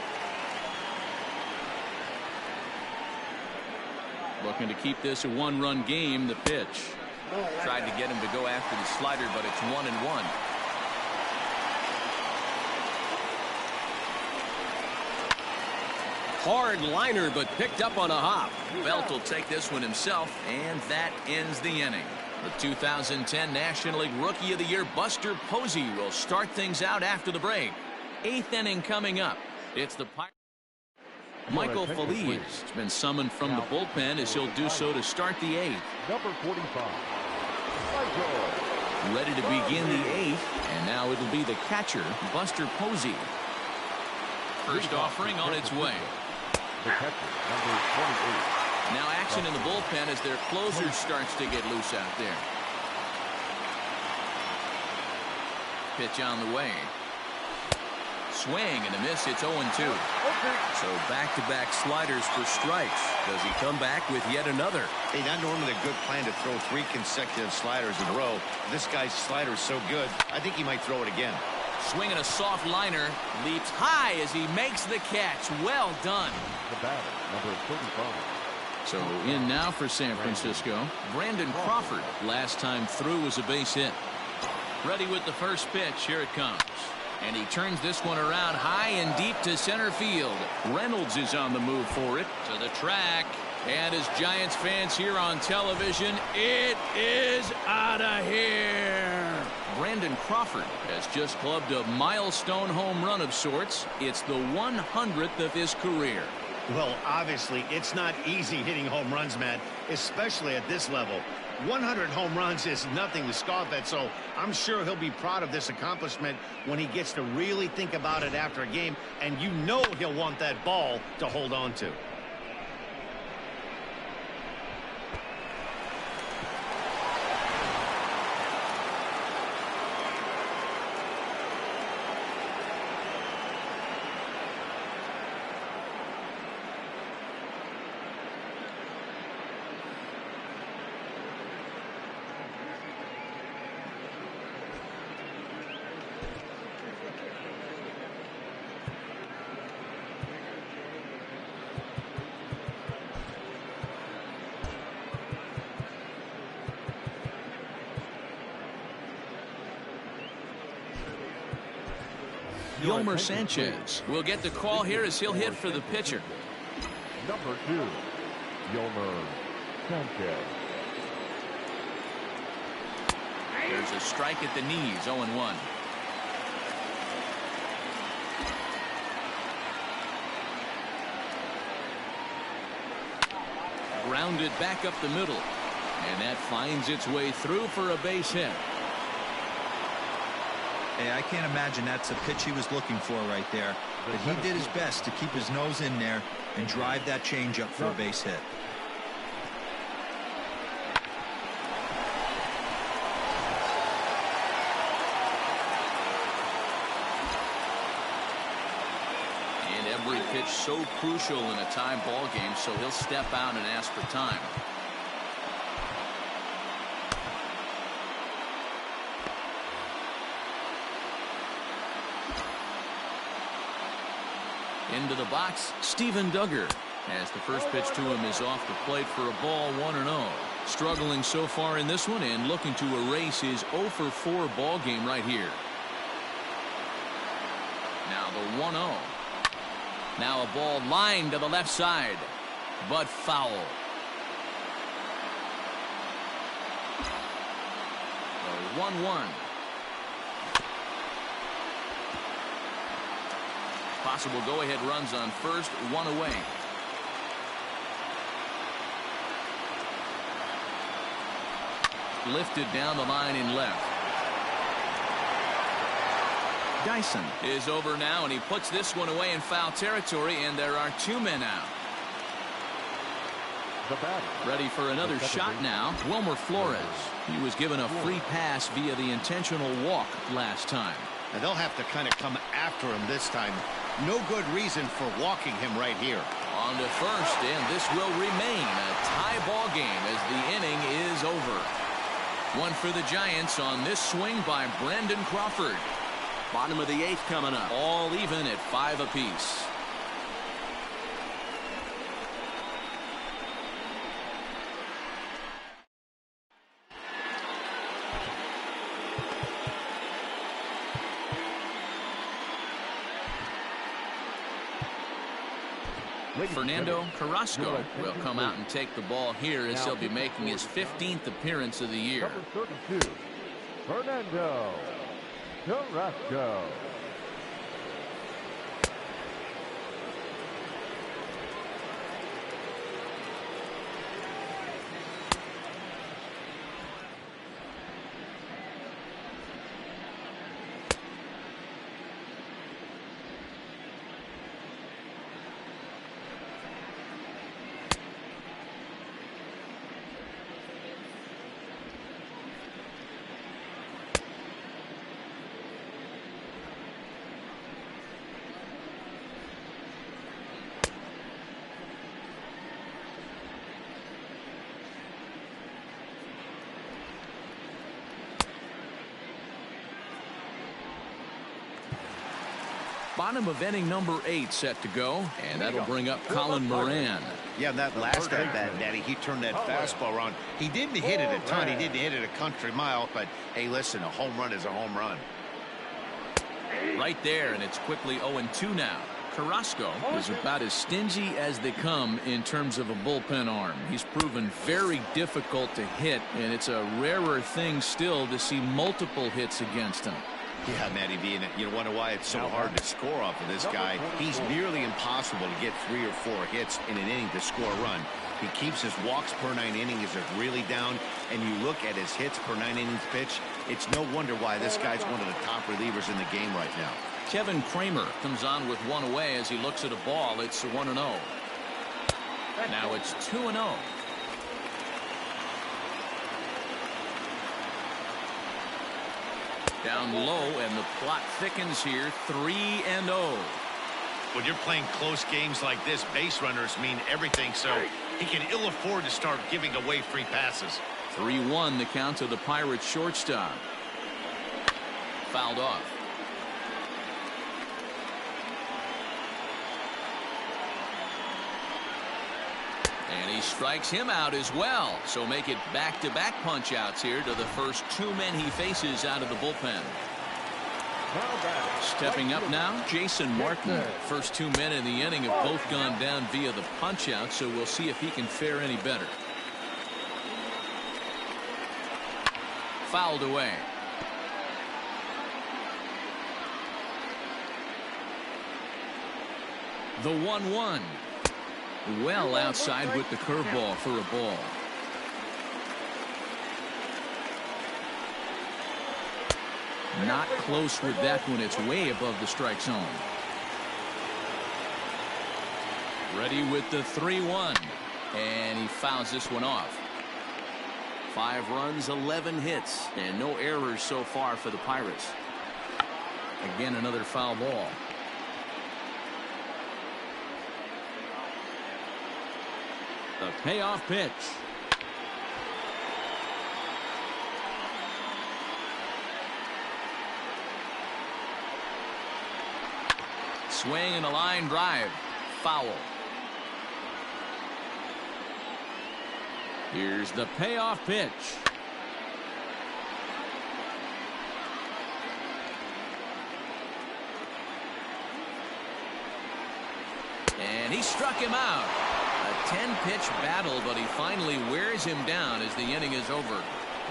Looking to keep this a one-run game. The pitch. Tried to get him to go after the slider, but it's 1-1. Hard liner, but picked up on a hop. Belt will take this one himself, and that ends the inning. The 2010 National League Rookie of the Year, Buster Posey, will start things out after the break. 8th inning coming up. It's the Pirates. Michael Feliz has been summoned from the bullpen as he'll do so to start the 8th. Number 45. Ready to begin the 8th, and now it'll be the catcher, Buster Posey. First offering on its way. The catcher, number 28. Now action in the bullpen as their closer starts to get loose out there. Pitch on the way. Swing and a miss. It's 0-2. So back-to-back sliders for strikes. Does he come back with yet another? Hey, not normally a good plan to throw 3 consecutive sliders in a row. This guy's slider is so good, I think he might throw it again. Swinging a soft liner, leaps high as he makes the catch. Well done. The batter, number 35. So in now for San Francisco, Brandon Crawford. Last time through was a base hit. Ready with the first pitch. Here it comes. And he turns this one around high and deep to center field. Reynolds is on the move for it. To the track. And as Giants fans here on television, it is out of here. Brandon Crawford has just clubbed a milestone home run of sorts. It's the 100th of his career. Well, obviously, it's not easy hitting home runs, Matt, especially at this level. 100 home runs is nothing to scoff at, so I'm sure he'll be proud of this accomplishment when he gets to really think about it after a game, and you know he'll want that ball to hold on to. Yolmer Sanchez will get the call here as he'll hit for the pitcher. Number 2, Yolmer Sanchez. There's a strike at the knees, 0-1. Grounded back up the middle. And that finds its way through for a base hit. Hey, I can't imagine that's a pitch he was looking for right there. But he did his best to keep his nose in there and drive that changeup for a base hit. And every pitch so crucial in a tie ball game, so he'll step out and ask for time. Into the box, Steven Duggar, as the first pitch to him is off the plate for a ball, 1-0. Struggling so far in this one and looking to erase his 0-for-4 ball game right here. Now the 1-0. Now a ball lined to the left side, but foul. The 1-1. Possible go-ahead runs on first, one away. Lifted down the line in left. Dyson is over now, and he puts this one away in foul territory, and there are 2 men out. Ready for another shot now, Wilmer Flores. He was given a free pass via the intentional walk last time. And they'll have to kind of come after him this time. No good reason for walking him right here. On to first, and this will remain a tie ball game as the inning is over. One for the Giants on this swing by Brandon Crawford. Bottom of the 8th coming up. All even at 5 apiece. Fernando Carrasco will come out and take the ball here as he'll be making his 15th appearance of the year. Number 32, Fernando Carrasco. Bottom of inning number 8 set to go, and that'll bring up Colin Moran. Yeah, that last at bat, Daddy, he turned that fastball around. He didn't hit it a ton. He didn't hit it a country mile, but hey, listen, a home run is a home run. Right there, and it's quickly 0-2 now. Carrasco is about as stingy as they come in terms of a bullpen arm. He's proven very difficult to hit, and it's a rarer thing still to see multiple hits against him. Yeah, Matty V, and you wonder why it's so hard to score off of this guy. He's nearly impossible to get 3 or 4 hits in an inning to score a run. He keeps his walks per 9 innings really down, and you look at his hits per 9 innings pitch, it's no wonder why this guy's one of the top relievers in the game right now. Kevin Kramer comes on with 1 away as he looks at a ball. It's 1-0. Now it's 2-0. Down low, and the plot thickens here. 3-0. When you're playing close games like this, base runners mean everything, so he can ill afford to start giving away free passes. 3-1 the count to the Pirates shortstop. Fouled off. And he strikes him out as well. So make it back-to-back punch-outs here to the first 2 men he faces out of the bullpen. Stepping up now, Jason Martin. First 2 men in the inning have both gone down via the punch-out, so we'll see if he can fare any better. Fouled away. The 1-1. Well outside with the curveball for a ball. Not close with that one. It's way above the strike zone. Ready with the 3-1. And he fouls this one off. 5 runs, 11 hits, and no errors so far for the Pirates. Again, another foul ball. The payoff pitch. Swing and a line drive. Foul. Here's the payoff pitch. And he struck him out. A 10-pitch battle, but he finally wears him down as the inning is over.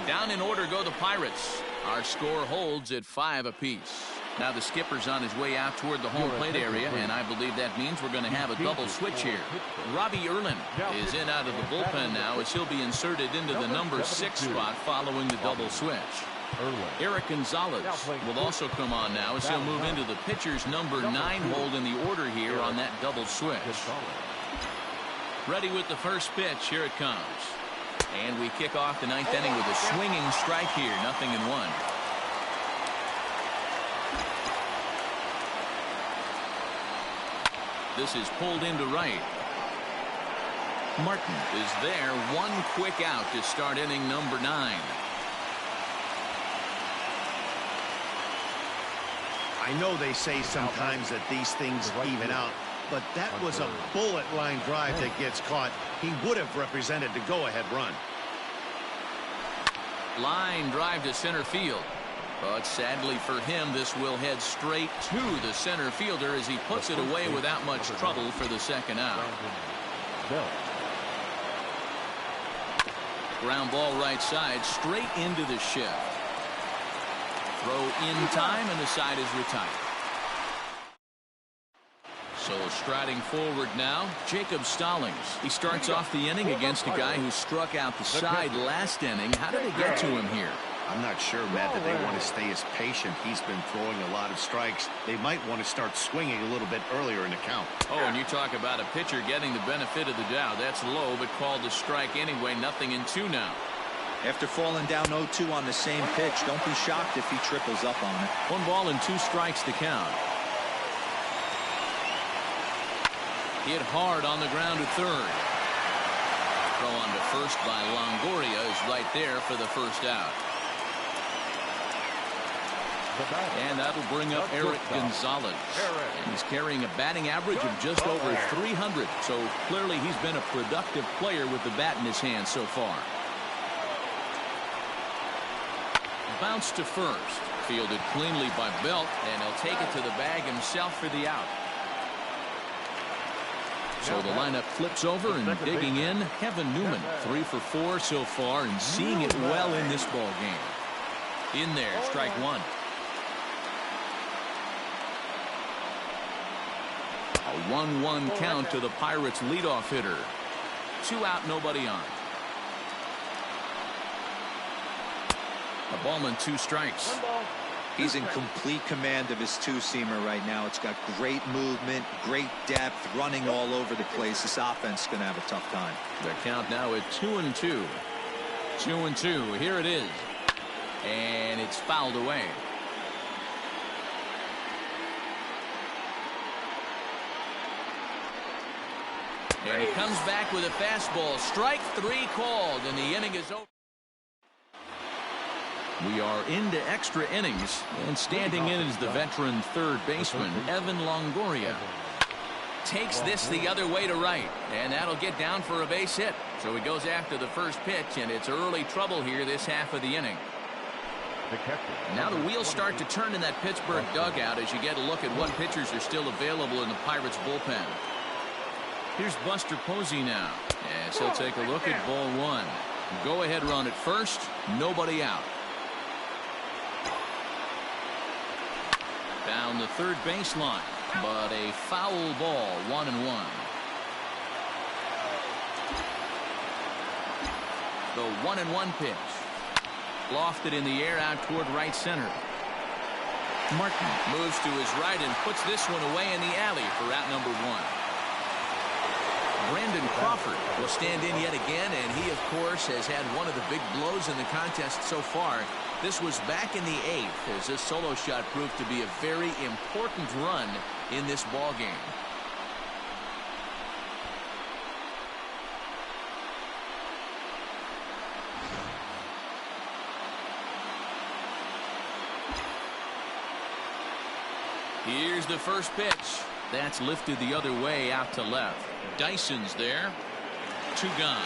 Down in order go the Pirates. Our score holds at 5 apiece. Now the skipper's on his way out toward the home plate area, and I believe that means we're going to have a double switch here. Robbie Erlin is in out of the bullpen now as he'll be inserted into the number 6 spot following the double switch. Eric Gonzalez will also come on now as he'll move into the pitcher's number 9 hold in the order here on that double switch. Ready with the first pitch. Here it comes. And we kick off the 9th inning with a swinging strike here. 0-1. This is pulled into right. Martin is there. 1 quick out to start inning number 9. I know they say sometimes that these things even out, but that was a bullet line drive that gets caught. He would have represented the go-ahead run. Line drive to center field. But sadly for him, this will head straight to the center fielder as he puts it away without much trouble for the second out. Ground ball right side, straight into the shift. Throw in time, and the side is retired. So striding forward now, Jacob Stallings. He starts off the inning against a guy who struck out the side last inning. How did they get to him here? I'm not sure, Matt, that they want to stay as patient. He's been throwing a lot of strikes. They might want to start swinging a little bit earlier in the count. Oh, and you talk about a pitcher getting the benefit of the doubt. That's low, but called a strike anyway. 0-2 now. After falling down 0-2 on the same pitch, don't be shocked if he triples up on it. 1 ball and 2 strikes to count. Hit hard on the ground to third. Throw on to first by Longoria is right there for the first out. And that'll bring up Eric Gonzalez. And he's carrying a batting average of just over 300. So clearly he's been a productive player with the bat in his hand so far. Bounce to first. Fielded cleanly by Belt, and he'll take it to the bag himself for the out. So the lineup flips over, and digging in, Kevin Newman. 3 for 4 so far, and seeing it well in this ball game. In there, strike one. A 1-1 count to the Pirates' leadoff hitter. 2 out, nobody on. A ball and 2 strikes. He's in complete command of his two-seamer right now. It's got great movement, great depth, running all over the place. This offense is going to have a tough time. The count now at 2-2. 2-2. Here it is. And it's fouled away. And he comes back with a fastball. Strike 3 called, and the inning is over. We are into extra innings, and standing in is the veteran third baseman, Evan Longoria. Takes this the other way to right, and that'll get down for a base hit. So he goes after the first pitch, and it's early trouble here this half of the inning. Now the wheels start to turn in that Pittsburgh dugout as you get a look at what pitchers are still available in the Pirates bullpen. Here's Buster Posey now, as he'll take a look at ball 1. Go ahead run at first, nobody out. Down the third baseline, but a foul ball, 1-1. The 1-1 pitch. Lofted in the air out toward right center. Martin moves to his right and puts this one away in the alley for out number 1. Brandon Crawford will stand in yet again, and he, of course, has had one of the big blows in the contest so far. This was back in the 8th, as this solo shot proved to be a very important run in this ball game. Here's the first pitch. That's lifted the other way out to left. Dyson's there. 2 gone.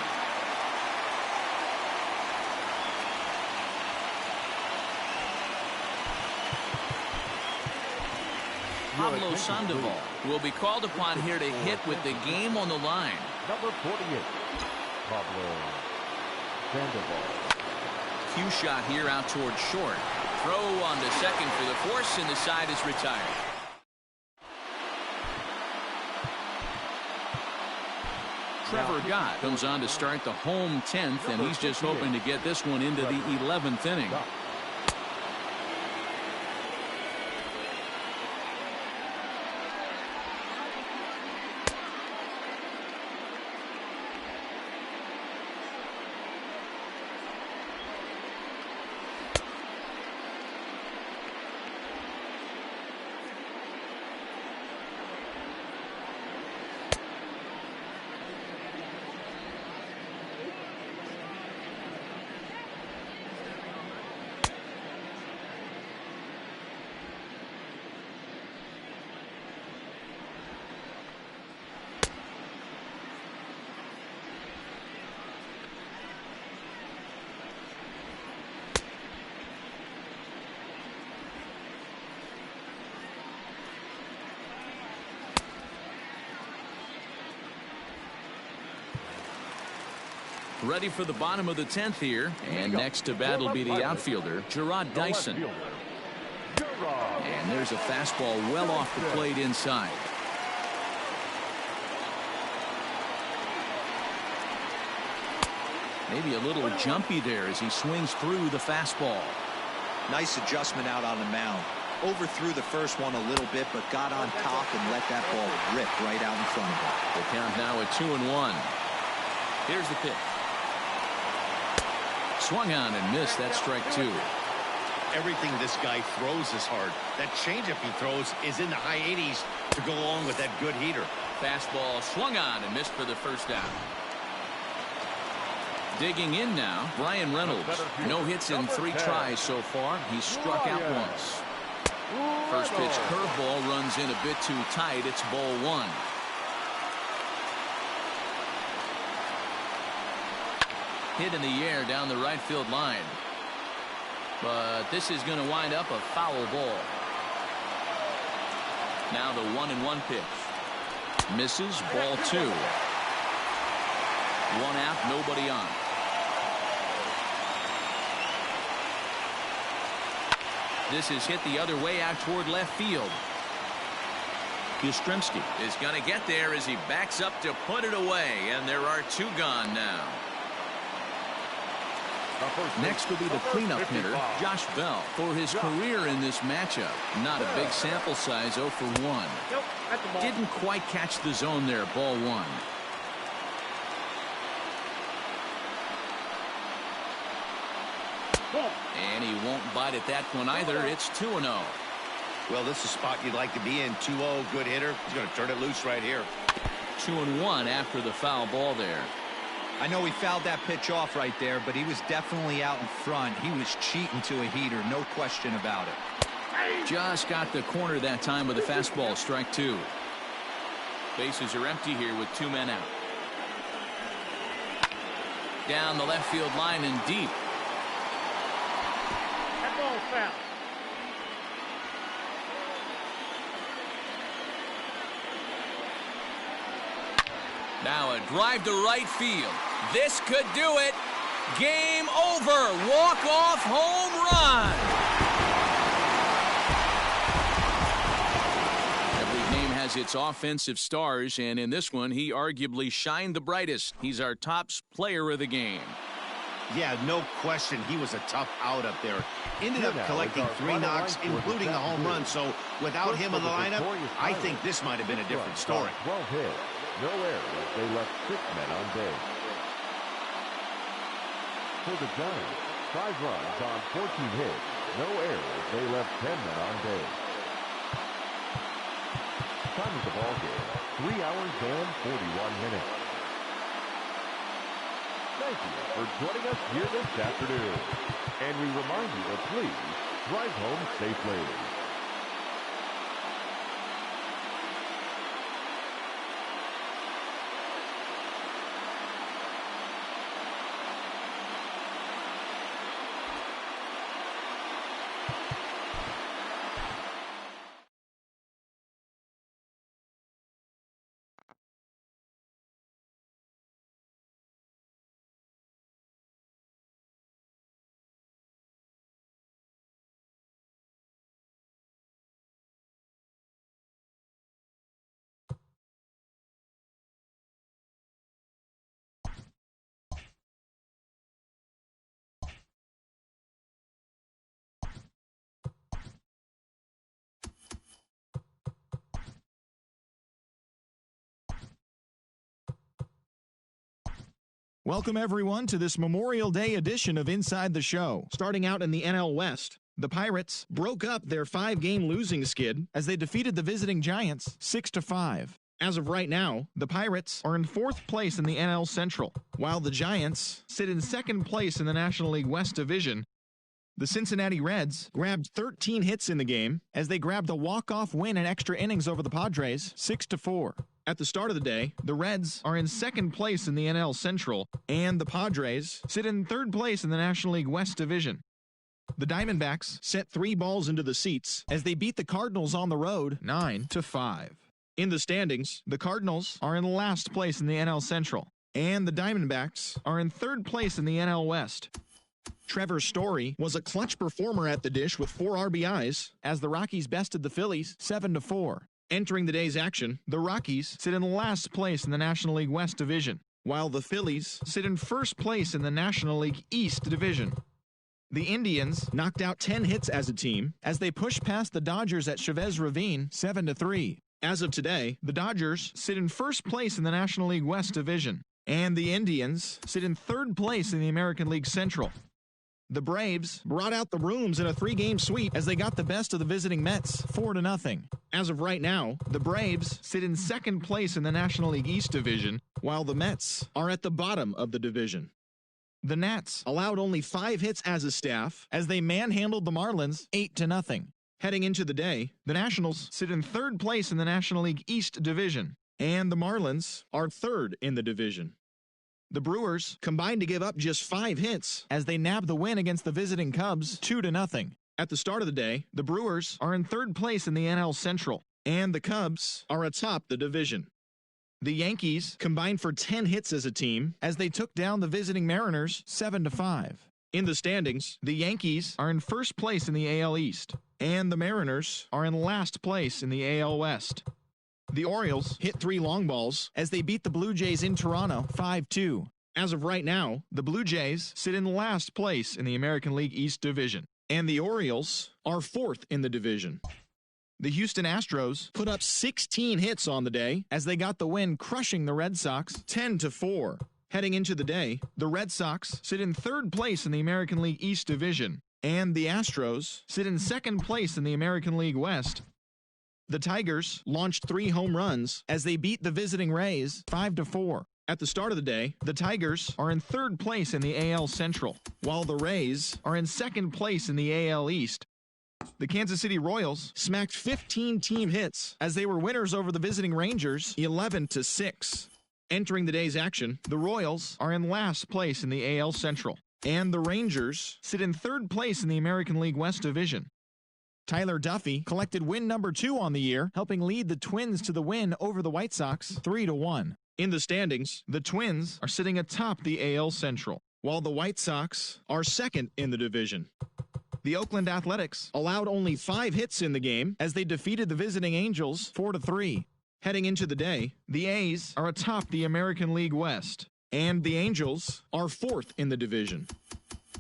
Pablo Sandoval will be called upon here to hit with the game on the line. Number 48, Pablo Sandoval. Cue shot here out toward short. Throw on to second for the force, and the side is retired. Trevor Gott comes on to start the home 10th, and he's just hoping to get this one into the 11th inning. Ready for the bottom of the 10th here, and next to bat will be the outfielder, Gerard Dyson. And there's a fastball well off the plate inside. Maybe a little jumpy there as he swings through the fastball. Nice adjustment out on the mound. Overthrew the first one a little bit, but got on top and let that ball rip right out in front of him. The count now at 2-1. Here's the pitch. Swung on and missed. That's strike 2. Everything this guy throws is hard. That changeup he throws is in the high 80s to go along with that good heater. Fastball swung on and missed for the first out. Digging in now, Brian Reynolds. No hits in 3 tries so far. He's struck out once. First pitch curveball runs in a bit too tight. It's ball 1. Hit in the air down the right field line. But this is going to wind up a foul ball. Now the 1-1 pitch. Misses. Ball 2. 1 out, nobody on. This is hit the other way out toward left field. Yastrzemski is going to get there as he backs up to put it away, and there are 2 gone now. Next will be the cleanup hitter, Josh Bell, for his career in this matchup. Not a big sample size, 0 for 1. Didn't quite catch the zone there, ball 1. And he won't bite at that one either. It's 2-0. Well, this is a spot you'd like to be in. 2-0, good hitter. He's going to turn it loose right here. 2-1 after the foul ball there. I know he fouled that pitch off right there, but he was definitely out in front. He was cheating to a heater, no question about it. Just got the corner that time with a fastball, strike 2. Bases are empty here with 2 men out. Down the left field line and deep. That ball's foul. Now a drive to right field. This could do it. Game over. Walk-off home run. Every game has its offensive stars, and in this one, he arguably shined the brightest. He's our top player of the game. Yeah, no question. He was a tough out up there. Ended up collecting 3 knocks, including a home run. So without him in the lineup, I think this might have been a different story. 12 hits, no errors. They left 6 men on base. For the Giants, 5 runs on 14 hits, no errors. They left 10 men on base. Time of the ball game, 3 hours and 41 minutes. Thank you for joining us here this afternoon. And we remind you to please drive home safely. Welcome, everyone, to this Memorial Day edition of Inside the Show. Starting out in the NL West, the Pirates broke up their 5-game losing skid as they defeated the visiting Giants 6-5. As of right now, the Pirates are in 4th place in the NL Central, while the Giants sit in 2nd place in the National League West Division. The Cincinnati Reds grabbed 13 hits in the game as they grabbed a walk-off win in extra innings over the Padres 6-4. At the start of the day, the Reds are in 2nd place in the NL Central, and the Padres sit in 3rd place in the National League West Division. The Diamondbacks sent 3 balls into the seats as they beat the Cardinals on the road 9-5. In the standings, the Cardinals are in last place in the NL Central, and the Diamondbacks are in 3rd place in the NL West. Trevor Story was a clutch performer at the dish with 4 RBIs as the Rockies bested the Phillies 7-4. Entering the day's action, the Rockies sit in last place in the National League West Division, while the Phillies sit in 1st place in the National League East Division. The Indians knocked out 10 hits as a team as they pushed past the Dodgers at Chavez Ravine 7-3. As of today, the Dodgers sit in 1st place in the National League West Division, and the Indians sit in 3rd place in the American League Central. The Braves brought out the rooms in a 3-game sweep as they got the best of the visiting Mets 4-0. As of right now, the Braves sit in 2nd place in the National League East Division, while the Mets are at the bottom of the division. The Nats allowed only 5 hits as a staff as they manhandled the Marlins 8-0. Heading into the day, the Nationals sit in 3rd place in the National League East Division, and the Marlins are 3rd in the division. The Brewers combined to give up just 5 hits as they nabbed the win against the visiting Cubs 2-0. At the start of the day, the Brewers are in 3rd place in the NL Central, and the Cubs are atop the division. The Yankees combined for 10 hits as a team as they took down the visiting Mariners 7-5. In the standings, the Yankees are in first place in the AL East, and the Mariners are in last place in the AL West. The Orioles hit 3 long balls as they beat the Blue Jays in Toronto 5-2. As of right now, the Blue Jays sit in last place in the American League East Division, and the Orioles are 4th in the division. The Houston Astros put up 16 hits on the day as they got the win, crushing the Red Sox 10-4. Heading into the day, the Red Sox sit in 3rd place in the American League East Division, and the Astros sit in 2nd place in the American League West. The Tigers launched 3 home runs as they beat the visiting Rays 5-4. At the start of the day, the Tigers are in 3rd place in the AL Central, while the Rays are in 2nd place in the AL East. The Kansas City Royals smacked 15 team hits as they were winners over the visiting Rangers 11-6. Entering the day's action, the Royals are in last place in the AL Central, and the Rangers sit in 3rd place in the American League West Division. Tyler Duffey collected win number 2 on the year, helping lead the Twins to the win over the White Sox 3-1. In the standings, the Twins are sitting atop the AL Central, while the White Sox are 2nd in the division. The Oakland Athletics allowed only 5 hits in the game as they defeated the visiting Angels 4-3. Heading into the day, the A's are atop the American League West, and the Angels are 4th in the division.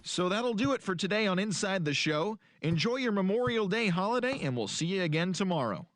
So that'll do it for today on Inside the Show. Enjoy your Memorial Day holiday, and we'll see you again tomorrow.